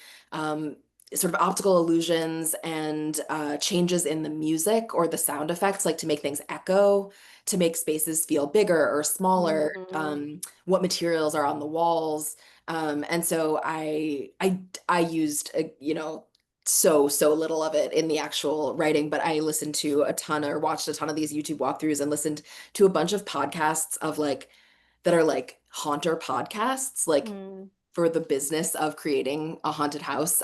sort of optical illusions and changes in the music or the sound effects, like to make things echo, to make spaces feel bigger or smaller, Mm-hmm. what materials are on the walls. And so I used so little of it in the actual writing, but I listened to a ton or watched a ton of these YouTube walkthroughs and listened to a bunch of podcasts of like that are like haunter podcasts, like Mm. for the business of creating a haunted house,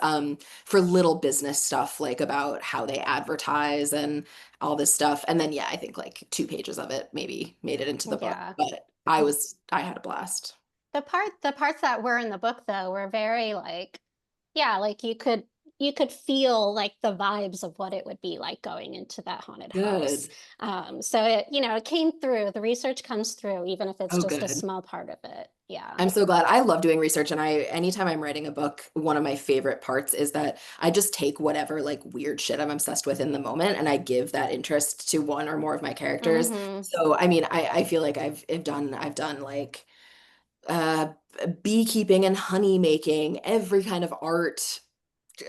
for little business stuff, like about how they advertise and all this stuff. And then, yeah, I think like 2 pages of it maybe made it into the book, Yeah. but I had a blast. The parts that were in the book though were very like, yeah, like you could feel like the vibes of what it would be like going into that haunted house. Good. So it came through. The research comes through, even if it's Oh, just a good. small part of it. Yeah. I'm so glad. I love doing research, and anytime I'm writing a book, one of my favorite parts is that I just take whatever like weird shit I'm obsessed with in the moment and I give that interest to one or more of my characters. Mm-hmm. So, I mean, I feel like I've done like uh beekeeping and honey making, every kind of art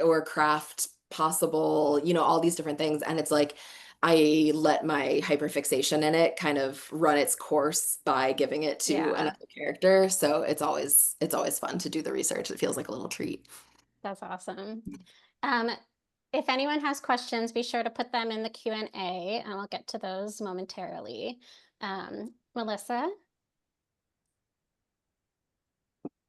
or craft possible, all these different things. And it's like I let my hyperfixation in it kind of run its course by giving it to Yeah, another character. So it's always fun to do the research. It feels like a little treat. that's awesome. Um, if anyone has questions, be sure to put them in the Q&A, and I'll get to those momentarily. Melissa?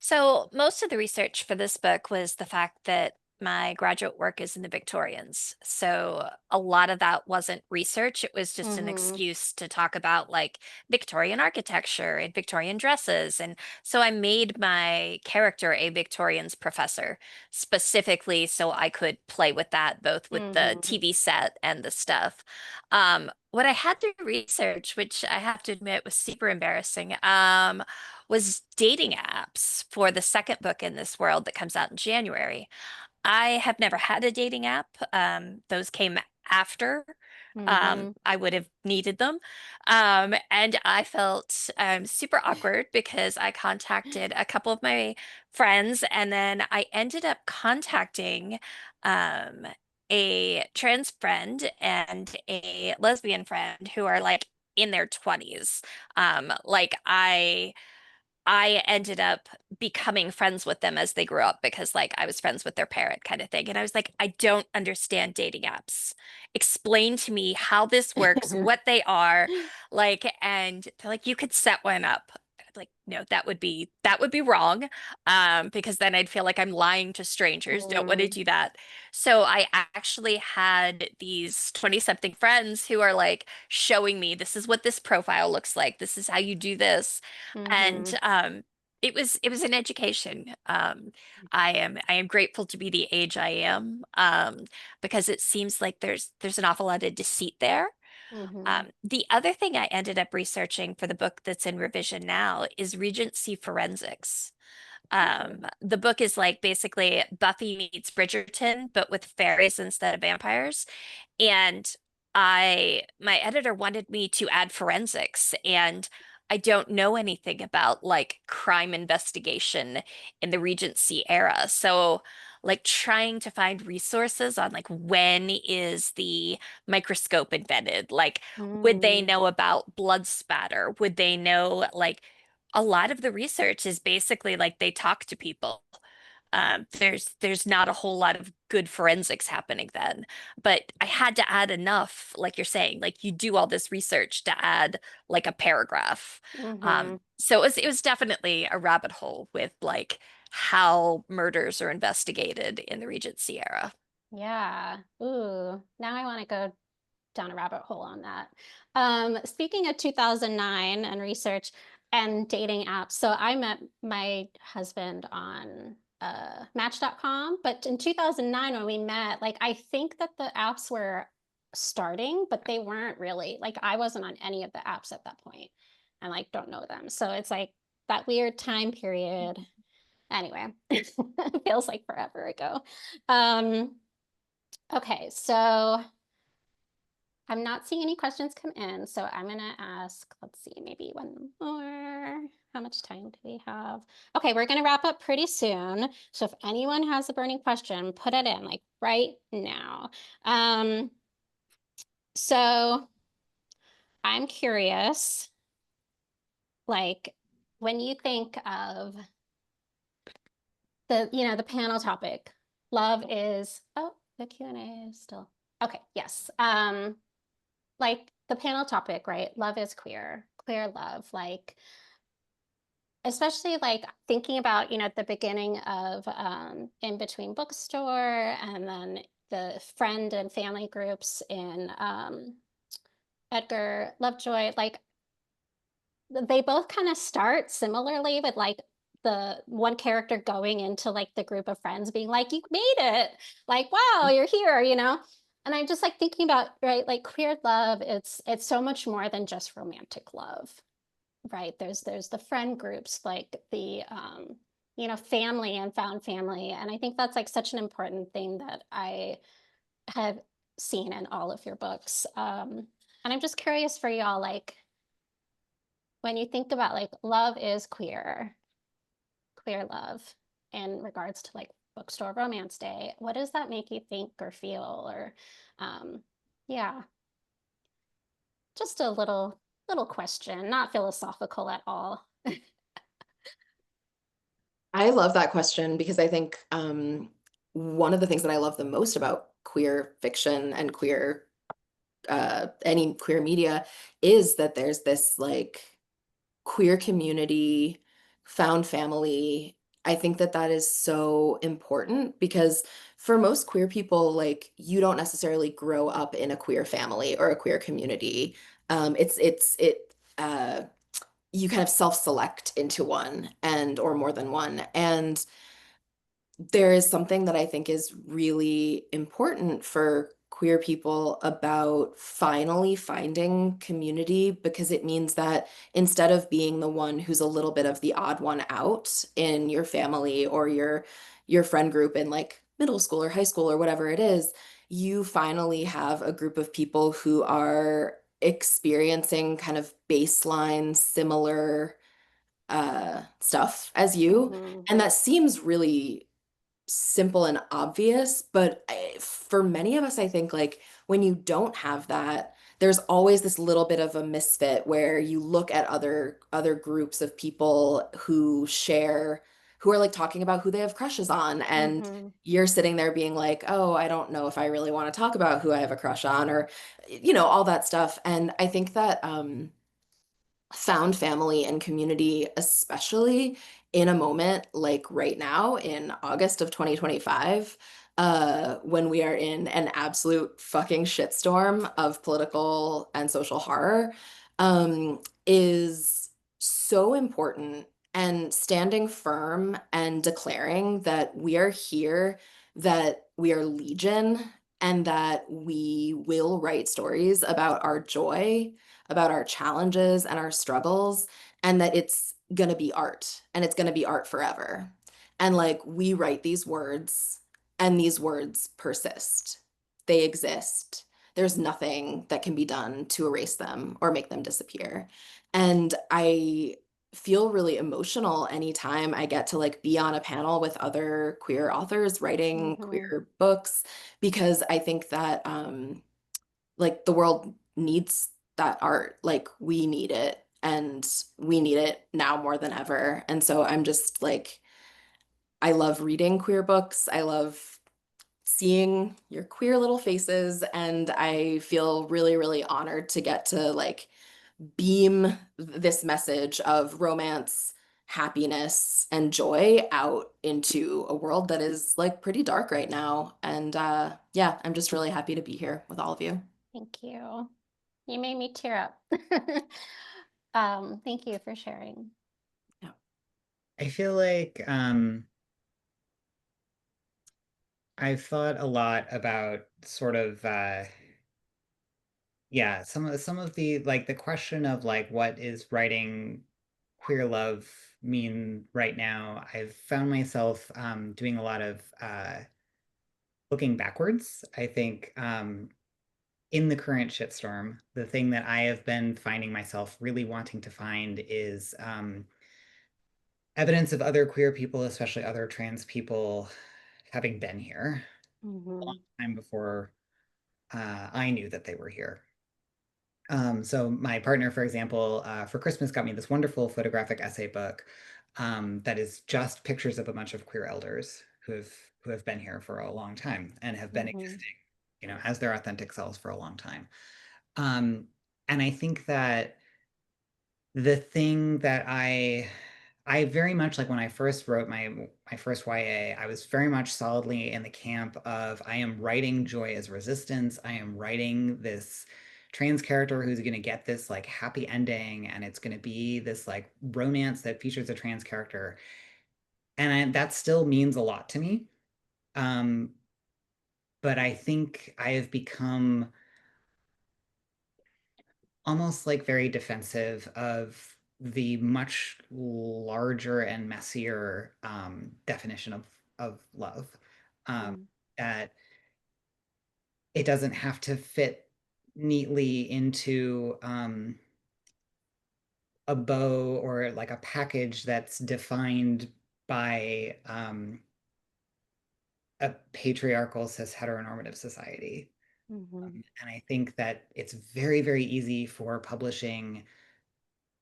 So most of the research for this book was the fact that my graduate work is in the Victorians. So a lot of that wasn't research. It was just an Mm-hmm. excuse to talk about like Victorian architecture and Victorian dresses. And so I made my character a Victorians professor specifically so I could play with that, both with the Mm-hmm. TV set and the stuff. What I had to research, which I have to admit was super embarrassing, was dating apps for the second book in this world that comes out in January. I have never had a dating app. Those came after. Mm-hmm. I would have needed them. And I felt super awkward because I contacted a couple of my friends, and then I ended up contacting um, a trans friend and a lesbian friend who are like in their 20s. Like I ended up becoming friends with them as they grew up because like I was friends with their parent kind of thing. And I was like, I don't understand dating apps. Explain to me how this works, what they are, like, and they're like, you could set one up. I'm like, no, that would be wrong. Because then I'd feel like I'm lying to strangers. Don't want to Mm-hmm. do that. So I actually had these 20 something friends who are like showing me this is what this profile looks like. This is how you do this, and Mm-hmm. it was an education. I am grateful to be the age I am, because it seems like there's an awful lot of deceit there. Mm-hmm. The other thing I ended up researching for the book that's in revision now is Regency forensics. The book is like basically Buffy meets Bridgerton, but with fairies instead of vampires. And my editor wanted me to add forensics, and I don't know anything about like crime investigation in the Regency era. So like trying to find resources on like when is the microscope invented? Like would they Mm-hmm. know about blood spatter? Would they know like a lot of the research is basically like they talk to people. There's not a whole lot of good forensics happening then, but I had to add enough, like you're saying, like you do all this research to add like a paragraph. Mm-hmm. So it was definitely a rabbit hole with like how murders are investigated in the Regency era. Yeah. Ooh, now I want to go down a rabbit hole on that. Speaking of 2009 and research and dating apps, so I met my husband on Match.com, but in 2009 when we met, like I think that the apps were starting, but they weren't really like I wasn't on any of the apps at that point, and like don't know them. So it's like that weird time period. Anyway, it feels like forever ago. Okay, so I'm not seeing any questions come in, so I'm gonna ask, let's see, maybe one more. How much time do we have? Okay, we're gonna wrap up pretty soon. So if anyone has a burning question, put it in like right now. So I'm curious, like when you think of the panel topic, love is, oh, the Q&A is still, okay, yes. Like the panel topic, right? Love is queer, queer love, like, especially like thinking about, at the beginning of In Between Bookstore, and then the friend and family groups in Edgar Lovejoy, like they both kind of start similarly with like the one character going into like the group of friends being like, you made it, like, wow, you're here, and I'm just like thinking about, right, like queer love, it's so much more than just romantic love, right? There's the friend groups, like the family and found family, and I think that's like such an important thing that I have seen in all of your books. And I'm just curious for y'all, like when you think about like love is queer, queer love in regards to like bookstore romance day, what does that make you think or feel? Or yeah, just a little question, not philosophical at all. I love that question because I think one of the things that I love the most about queer fiction and queer any queer media is that there's this like queer community, found family. I think that that is so important because for most queer people, like you don't necessarily grow up in a queer family or a queer community. It you kind of self-select into one and or more than one. And there is something that I think is really important for queer people about finally finding community because it means that instead of being the one who's a little bit of the odd one out in your family or your friend group in like middle school or high school or whatever it is, you finally have a group of people who are experiencing kind of baseline similar stuff as you. Mhm. And that seems really simple and obvious, but for many of us, I think like when you don't have that, there's always this little bit of a misfit where you look at other groups of people who are like talking about who they have crushes on, and Mhm. you're sitting there being like, oh, I don't know if I really want to talk about who I have a crush on, or all that stuff. And I think that found family and community, especially in a moment like right now in August of 2025, when we are in an absolute fucking shitstorm of political and social horror, is so important. And standing firm and declaring that we are here, that we are legion, and that we will write stories about our joy, about our challenges and our struggles, and that it's going to be art and it's going to be art forever. And like we write these words and these words persist. They exist. There's nothing that can be done to erase them or make them disappear. And I feel really emotional anytime I get to like be on a panel with other queer authors writing Mhm. queer books because I think that like the world needs that art. Like we need it and we need it now more than ever. And so I'm just like, I love reading queer books. I love seeing your queer little faces. And I feel really, really honored to get to like beam this message of romance, happiness, and joy out into a world that is like pretty dark right now. And yeah, I'm just really happy to be here with all of you. Thank you. You made me tear up. Thank you for sharing. Yeah. I feel like I've thought a lot about sort of yeah, some of the like the question of like what is writing queer love mean right now. I've found myself doing a lot of looking backwards. I think in the current shitstorm, the thing that I have been finding myself really wanting to find is evidence of other queer people, especially other trans people, having been here a long time before I knew that they were here. So my partner, for example, for Christmas got me this wonderful photographic essay book that is just pictures of a bunch of queer elders who have been here for a long time and have been existing, you know, as their authentic selves for a long time. And I think that the thing that I very much like when I first wrote my first YA, I was very much solidly in the camp of I am writing joy as resistance. I am writing this trans character who's going to get this like happy ending, and it's going to be this like romance that features a trans character. And that still means a lot to me. Um, but I think I have become almost like very defensive of the much larger and messier definition of love. That it doesn't have to fit neatly into a bow or like a package that's defined by a patriarchal cis heteronormative society. And I think that it's very, very easy for publishing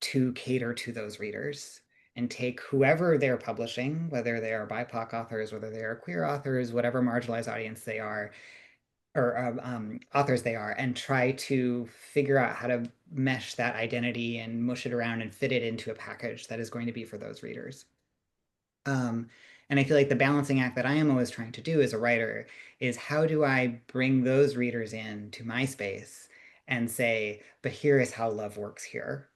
to cater to those readers and take whoever they're publishing, whether they are BIPOC authors, whether they are queer authors, whatever marginalized audience they are, or authors they are, and try to figure out how to mesh that identity and mush it around and fit it into a package that is going to be for those readers. And I feel like the balancing act that I am always trying to do as a writer is how do I bring those readers in to my space and say, but here is how love works here.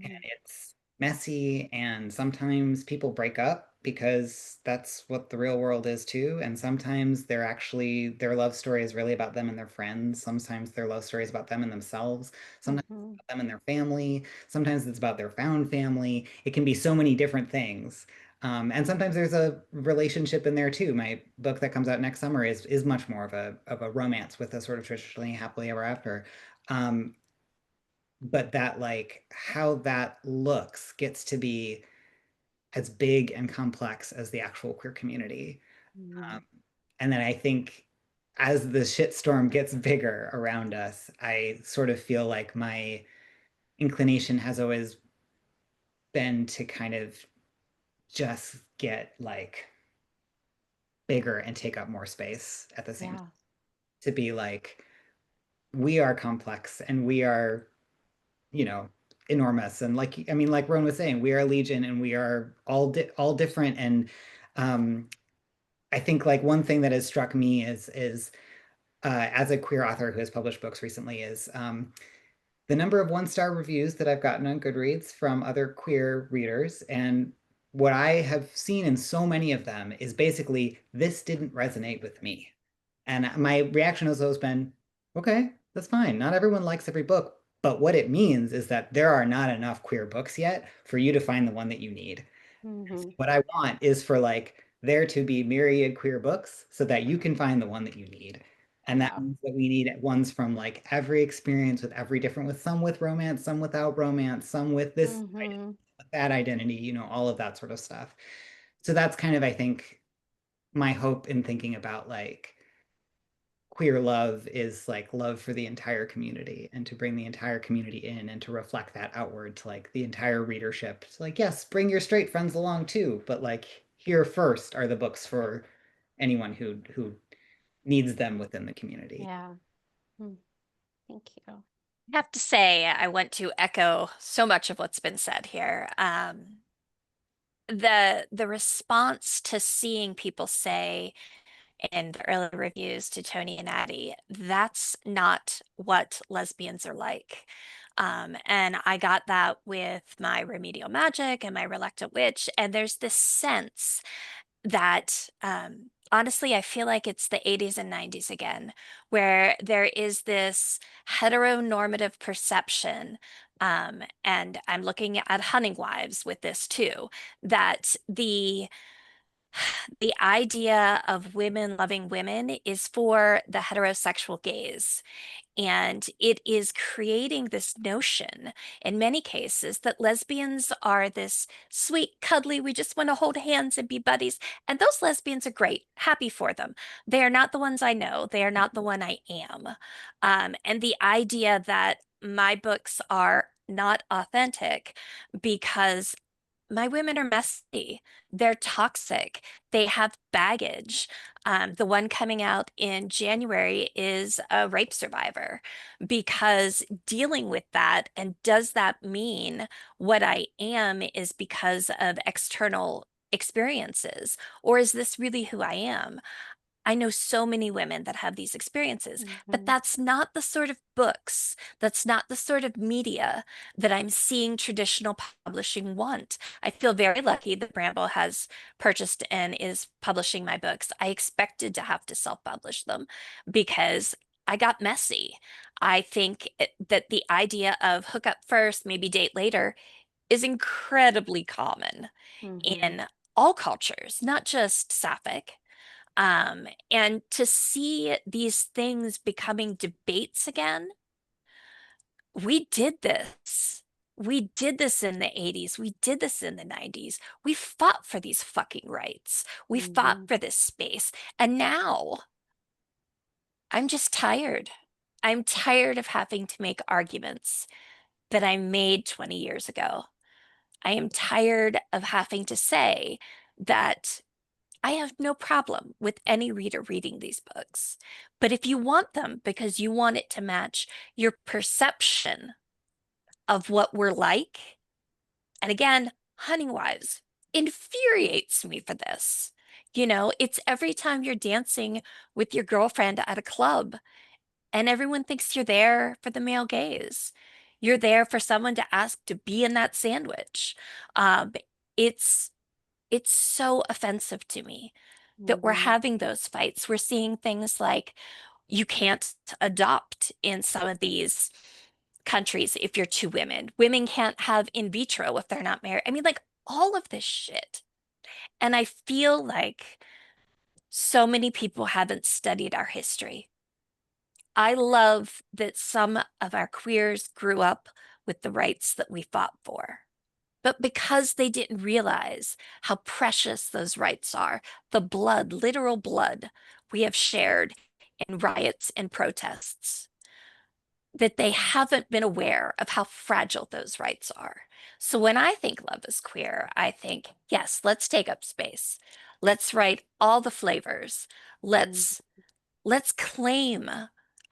And it's messy, and sometimes people break up because that's what the real world is too. And sometimes they're actually their love story is really about them and their friends. Sometimes their love story is about them and themselves. Sometimes it's about them and their family. Sometimes it's about their found family. It can be so many different things. And sometimes there's a relationship in there too. My book that comes out next summer is much more of a romance with a sort of traditionally happily ever after. Um, but that like how that looks gets to be as big and complex as the actual queer community. And then I think as the shitstorm gets bigger around us, I sort of feel like my inclination has always been to kind of just get like bigger and take up more space at the same time. To be like, we are complex and we are, you know, enormous. And like, I mean, like Roan was saying, we are Legion and we are all different. And I think like one thing that has struck me is as a queer author who has published books recently is the number of one-star reviews that I've gotten on Goodreads from other queer readers. And what I have seen in so many of them is basically, this didn't resonate with me. And my reaction has always been, okay, that's fine. Not everyone likes every book, but what it means is that there are not enough queer books yet for you to find the one that you need. So what I want is for like there to be myriad queer books so that you can find the one that you need. And that means that we need ones from like every experience with every different, with some with romance, some without romance, some with this identity, that identity, you know, all of that sort of stuff. So that's kind of, I think, my hope in thinking about like queer love is like love for the entire community, and to bring the entire community in and to reflect that outward to like the entire readership. It's like, yes, bring your straight friends along too, but like here first are the books for anyone who needs them within the community. Thank you. I have to say, I want to echo so much of what's been said here. The response to seeing people say in the early reviews to Tony and Addie, that's not what lesbians are like. And I got that with my Remedial Magic and my Reluctant Witch, and there's this sense that honestly, I feel like it's the 80s and 90s again, where there is this heteronormative perception And I'm looking at Hunting Wives with this too, that the idea of women loving women is for the heterosexual gaze. And it is creating this notion in many cases that lesbians are this sweet, cuddly, we just want to hold hands and be buddies. And those lesbians are great, happy for them. They are not the ones I know. They are not the one I am. And the idea that my books are not authentic because my women are messy. They're toxic. They have baggage. The one coming out in January is a rape survivor because dealing with that, and does that mean what I am is because of external experiences, or is this really who I am? I know so many women that have these experiences, but that's not the sort of books, that's not the sort of media that I'm seeing traditional publishing want. I feel very lucky that Bramble has purchased and is publishing my books. I expected to have to self-publish them because I got messy. I think that the idea of hook up first, maybe date later is incredibly common in all cultures, not just Sapphic. And to see these things becoming debates again, we did this. We did this in the 80s. We did this in the 90s. We fought for these fucking rights. We fought for this space. And now I'm just tired. I'm tired of having to make arguments that I made 20 years ago. I am tired of having to say that I have no problem with any reader reading these books. But if you want them because you want it to match your perception of what we're like, and again, Hunting Wives infuriates me for this. You know, it's every time you're dancing with your girlfriend at a club and everyone thinks you're there for the male gaze. You're there for someone to ask to be in that sandwich. Um, it's it's so offensive to me that we're having those fights. We're seeing things like you can't adopt in some of these countries if you're two women. Women can't have in vitro if they're not married. I mean, like all of this shit. And I feel like so many people haven't studied our history. I love that some of our queers grew up with the rights that we fought for. But because they didn't realize how precious those rights are, the blood, literal blood, we have shared in riots and protests, that they haven't been aware of how fragile those rights are. So when I think love is queer, I think, yes, let's take up space. Let's write all the flavors. Let's let's claim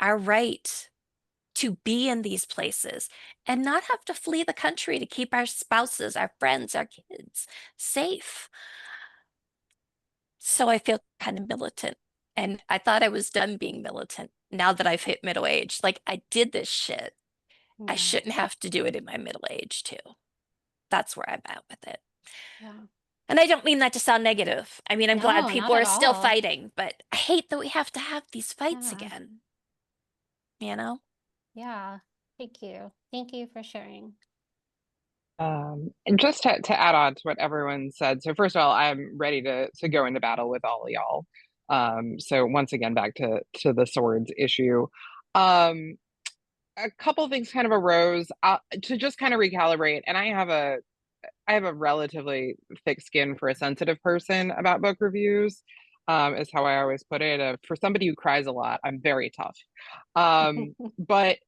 our right to be in these places and not have to flee the country to keep our spouses, our friends, our kids safe. So I feel kind of militant. And I thought I was done being militant now that I've hit middle age. Like I did this shit. I shouldn't have to do it in my middle age too. That's where I'm at with it. Yeah. And I don't mean that to sound negative. I mean, I'm glad No, people not are at still all. fighting, but I hate that we have to have these fights Yeah. again. You know? Yeah. Thank you. Thank you for sharing. And just to add on to what everyone said, so first of all, I'm ready to go into battle with all of y'all. So once again, back to the swords issue. A couple things kind of arose to just kind of recalibrate, and I have a relatively thick skin for a sensitive person about book reviews, is how I always put it. For somebody who cries a lot, I'm very tough. But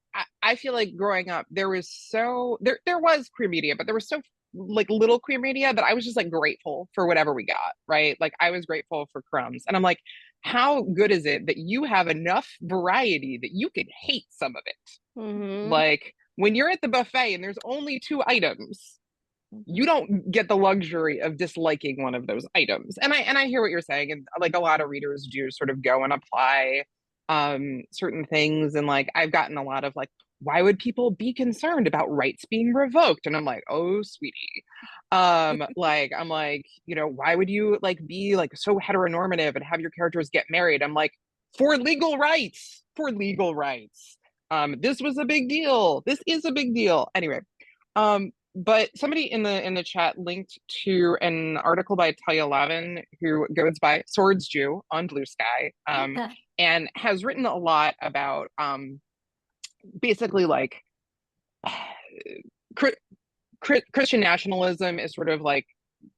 I feel like growing up, there was queer media, but there was so like little queer media that I was just like grateful for whatever we got, right? Like I was grateful for crumbs. And I'm like, how good is it that you have enough variety that you can hate some of it? Like when you're at the buffet and there's only two items, you don't get the luxury of disliking one of those items. And I hear what you're saying, and like a lot of readers do sort of go and apply certain things, and like I've gotten a lot of like, why would people be concerned about rights being revoked? And I'm like, oh sweetie, like I'm like, you know, why would you like be like so heteronormative and have your characters get married? I'm like, for legal rights, for legal rights. This was a big deal, this is a big deal. Anyway, But somebody in the chat linked to an article by Talia Lavin, who goes by Swords Jew on Blue Sky, and has written a lot about basically like Christian nationalism is sort of like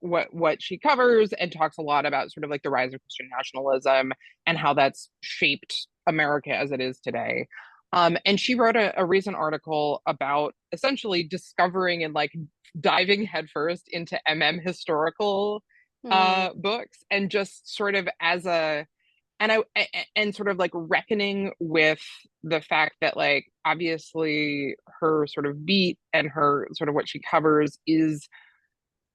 what she covers, and talks a lot about sort of like the rise of Christian nationalism and how that's shaped America as it is today. And she wrote a recent article about essentially discovering and like diving headfirst into historical books, and just sort of as a and sort of like reckoning with the fact that like obviously her sort of beat and her sort of what she covers is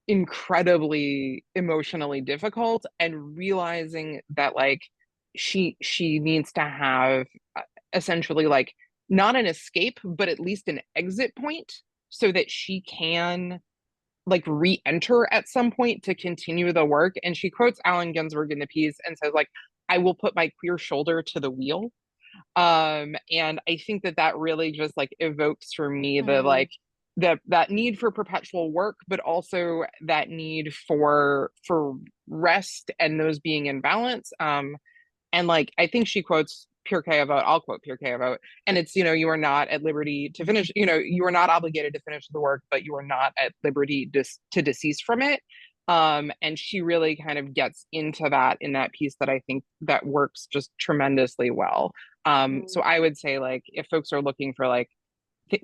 incredibly emotionally difficult, and realizing that like she needs to have essentially like not an escape but at least an exit point, so that she can like re-enter at some point to continue the work. And she quotes Allen Ginsberg in the piece and says like, I will put my queer shoulder to the wheel. And I think that that really just like evokes for me the like that need for perpetual work, but also that need for rest and those being in balance. And like I think she quotes Pierre Cayavot, I'll quote Pierre Cayavot, and it's, you know, you are not at liberty to finish, you know, you are not obligated to finish the work, but you are not at liberty to decease from it. And she really kind of gets into that in that piece that I think that works just tremendously well. So I would say like if folks are looking for like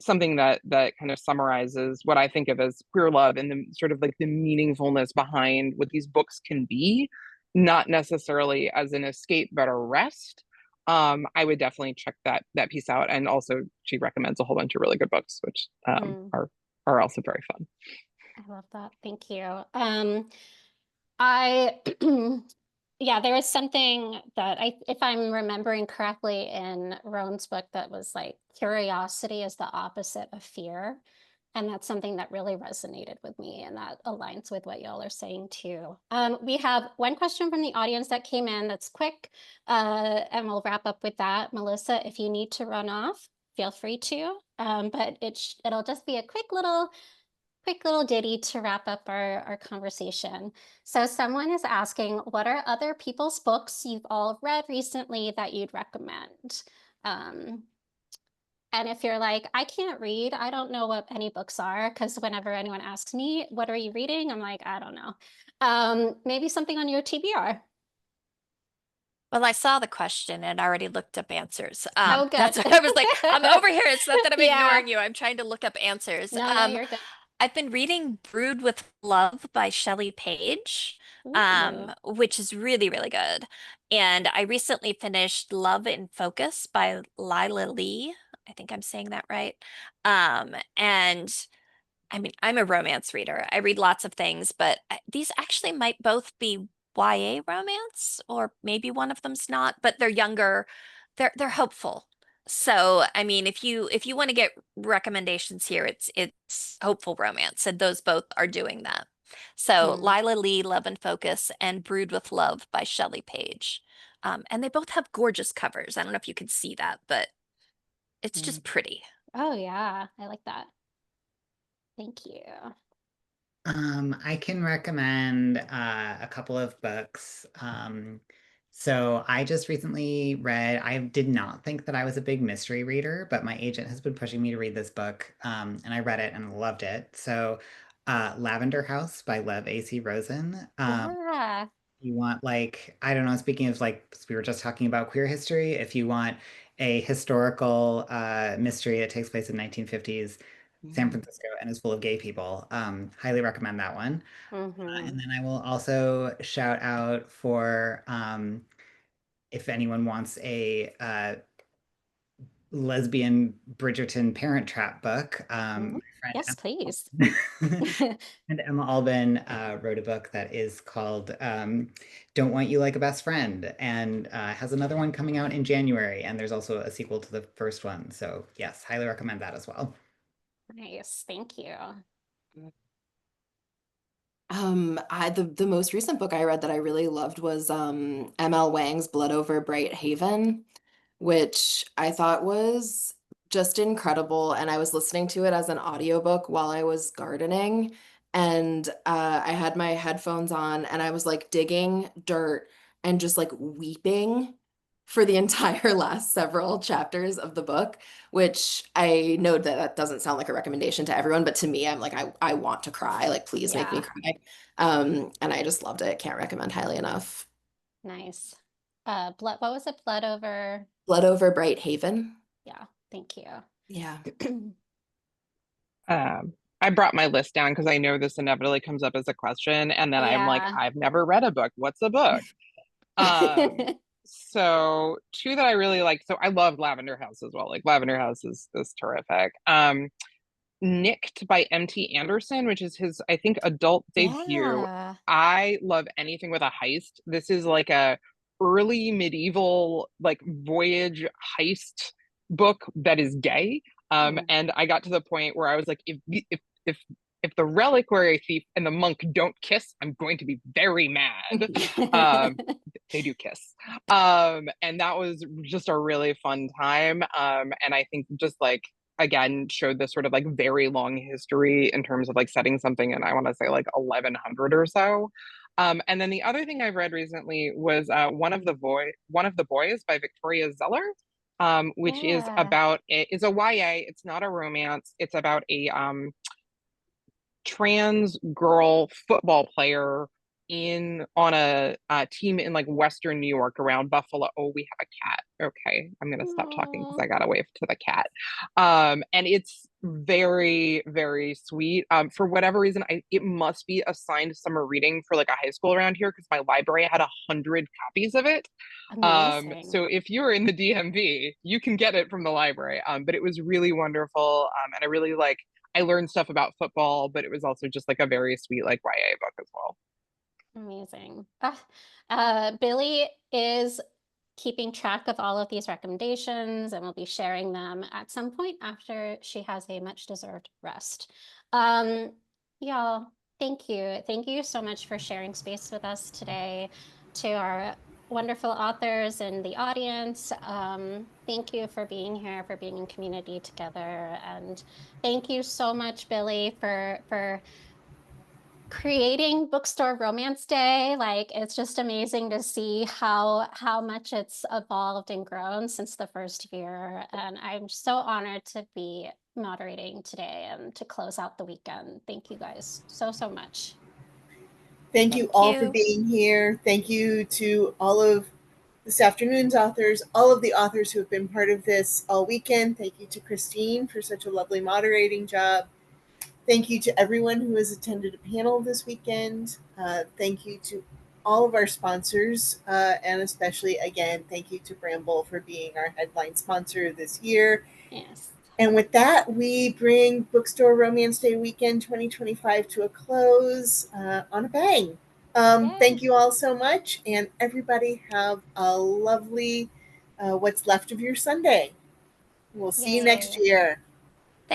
something that kind of summarizes what I think of as queer love and the sort of like the meaningfulness behind what these books can be, not necessarily as an escape but a rest, I would definitely check that piece out. And also she recommends a whole bunch of really good books, which are also very fun. I love that. Thank you. I yeah, there was something that if I'm remembering correctly in Roan's book, that was like curiosity is the opposite of fear. And that's something that really resonated with me, and that aligns with what y'all are saying too. We have one question from the audience that came in that's quick, and we'll wrap up with that. Melissa, if you need to run off, feel free to, but it'll just be a quick little ditty to wrap up our conversation. So someone is asking, what are other people's books you've all read recently that you'd recommend? And if you're like, I can't read, I don't know what any books are, because whenever anyone asks me, what are you reading? I'm like, I don't know. Maybe something on your TBR. Well, I saw the question and already looked up answers. Oh, good. That's why I was like, I'm over here. It's not that I'm Yeah. ignoring you. I'm trying to look up answers. No, you're good. I've been reading Brood with Love by Shelley Page, which is really, really good. And I recently finished Love in Focus by Lila Lee. I think I'm saying that right. And I mean, I'm a romance reader. I read lots of things, but these actually might both be YA romance, or maybe one of them's not, but they're younger. They're hopeful. So, I mean, if you want to get recommendations here, it's hopeful romance, and those both are doing that. So, Lila Lee, Love and Focus, and Brood with Love by Shelley Page. And they both have gorgeous covers. I don't know if you can see that, but it's just pretty. Oh, yeah. I like that. Thank you. I can recommend a couple of books. So I just recently read, I did not think that I was a big mystery reader, but my agent has been pushing me to read this book, and I read it and loved it. So Lavender House by Lev A.C. Rosen. Yeah. You want like, I don't know, speaking of like, we were just talking about queer history, if you want a historical mystery that takes place in 1950s San Francisco and is full of gay people, highly recommend that one. And then I will also shout out for if anyone wants a lesbian Bridgerton Parent Trap book. Yes, please. And Emma Albin wrote a book that is called Don't Want You Like a Best Friend, and has another one coming out in January. And there's also a sequel to the first one. So yes, highly recommend that as well. Nice, thank you. The most recent book I read that I really loved was M.L. Wang's Blood Over Bright Haven, which I thought was just incredible. And I was listening to it as an audiobook while I was gardening. And I had my headphones on and I was like digging dirt and just like weeping for the entire last several chapters of the book, which I know that that doesn't sound like a recommendation to everyone, but to me, I'm like, I want to cry. Like, please make me Yeah. cry. And I just loved it. Can't recommend highly enough. Nice. Blood, what was it? Blood over. Blood Over Bright Haven. Yeah, thank you. Yeah. I brought my list down because I know this inevitably comes up as a question, and then I'm like, Yeah. I've never read a book. What's a book? So two that I really like. So I love Lavender House as well. Like Lavender House is terrific. Nicked by M.T. Anderson, which is his, I think, adult debut. Yeah. I love anything with a heist. This is like a early medieval like voyage heist book that is gay. And I got to the point where I was like, if the reliquary thief and the monk don't kiss, I'm going to be very mad. They do kiss. And that was just a really fun time. And I think just like again showed this sort of like very long history in terms of like setting something in, I want to say like 1100 or so. And then the other thing I've read recently was One of the Boys by Victoria Zeller, which is Yeah. about it's a YA. It's not a romance. It's about a trans girl football player in on a team in like Western New York around Buffalo. Oh, we have a cat. Okay, I'm gonna stop talking because Aw. I gotta wave to the cat. And it's very, very sweet. For whatever reason, it must be assigned summer reading for like a high school around here because my library had 100 copies of it. Amazing. So if you're in the DMV, you can get it from the library. But it was really wonderful. And I really like I learned stuff about football, but it was also just like a very sweet like YA book as well. Amazing. Billy is keeping track of all of these recommendations and will be sharing them at some point after she has a much deserved rest. Y'all, thank you. Thank you so much for sharing space with us today. To our wonderful authors in the audience, thank you for being here, for being in community together. And thank you so much, Billy, for creating Bookstore Romance Day. Like, it's just amazing to see how much it's evolved and grown since the first year. And I'm so honored to be moderating today and to close out the weekend. Thank you guys so much. Thank you Thank all for you. being here. Thank you to all of this afternoon's authors, all of the authors who have been part of this all weekend. Thank you to Chrstine for such a lovely moderating job. Thank you to everyone who has attended a panel this weekend. Thank you to all of our sponsors, and especially, again, thank you to Bramble for being our headline sponsor this year. Yes. And with that, we bring Bookstore Romance Day Weekend 2025 to a close on a bang. Thank you all so much, and everybody have a lovely what's left of your Sunday. We'll see you next Yay. year.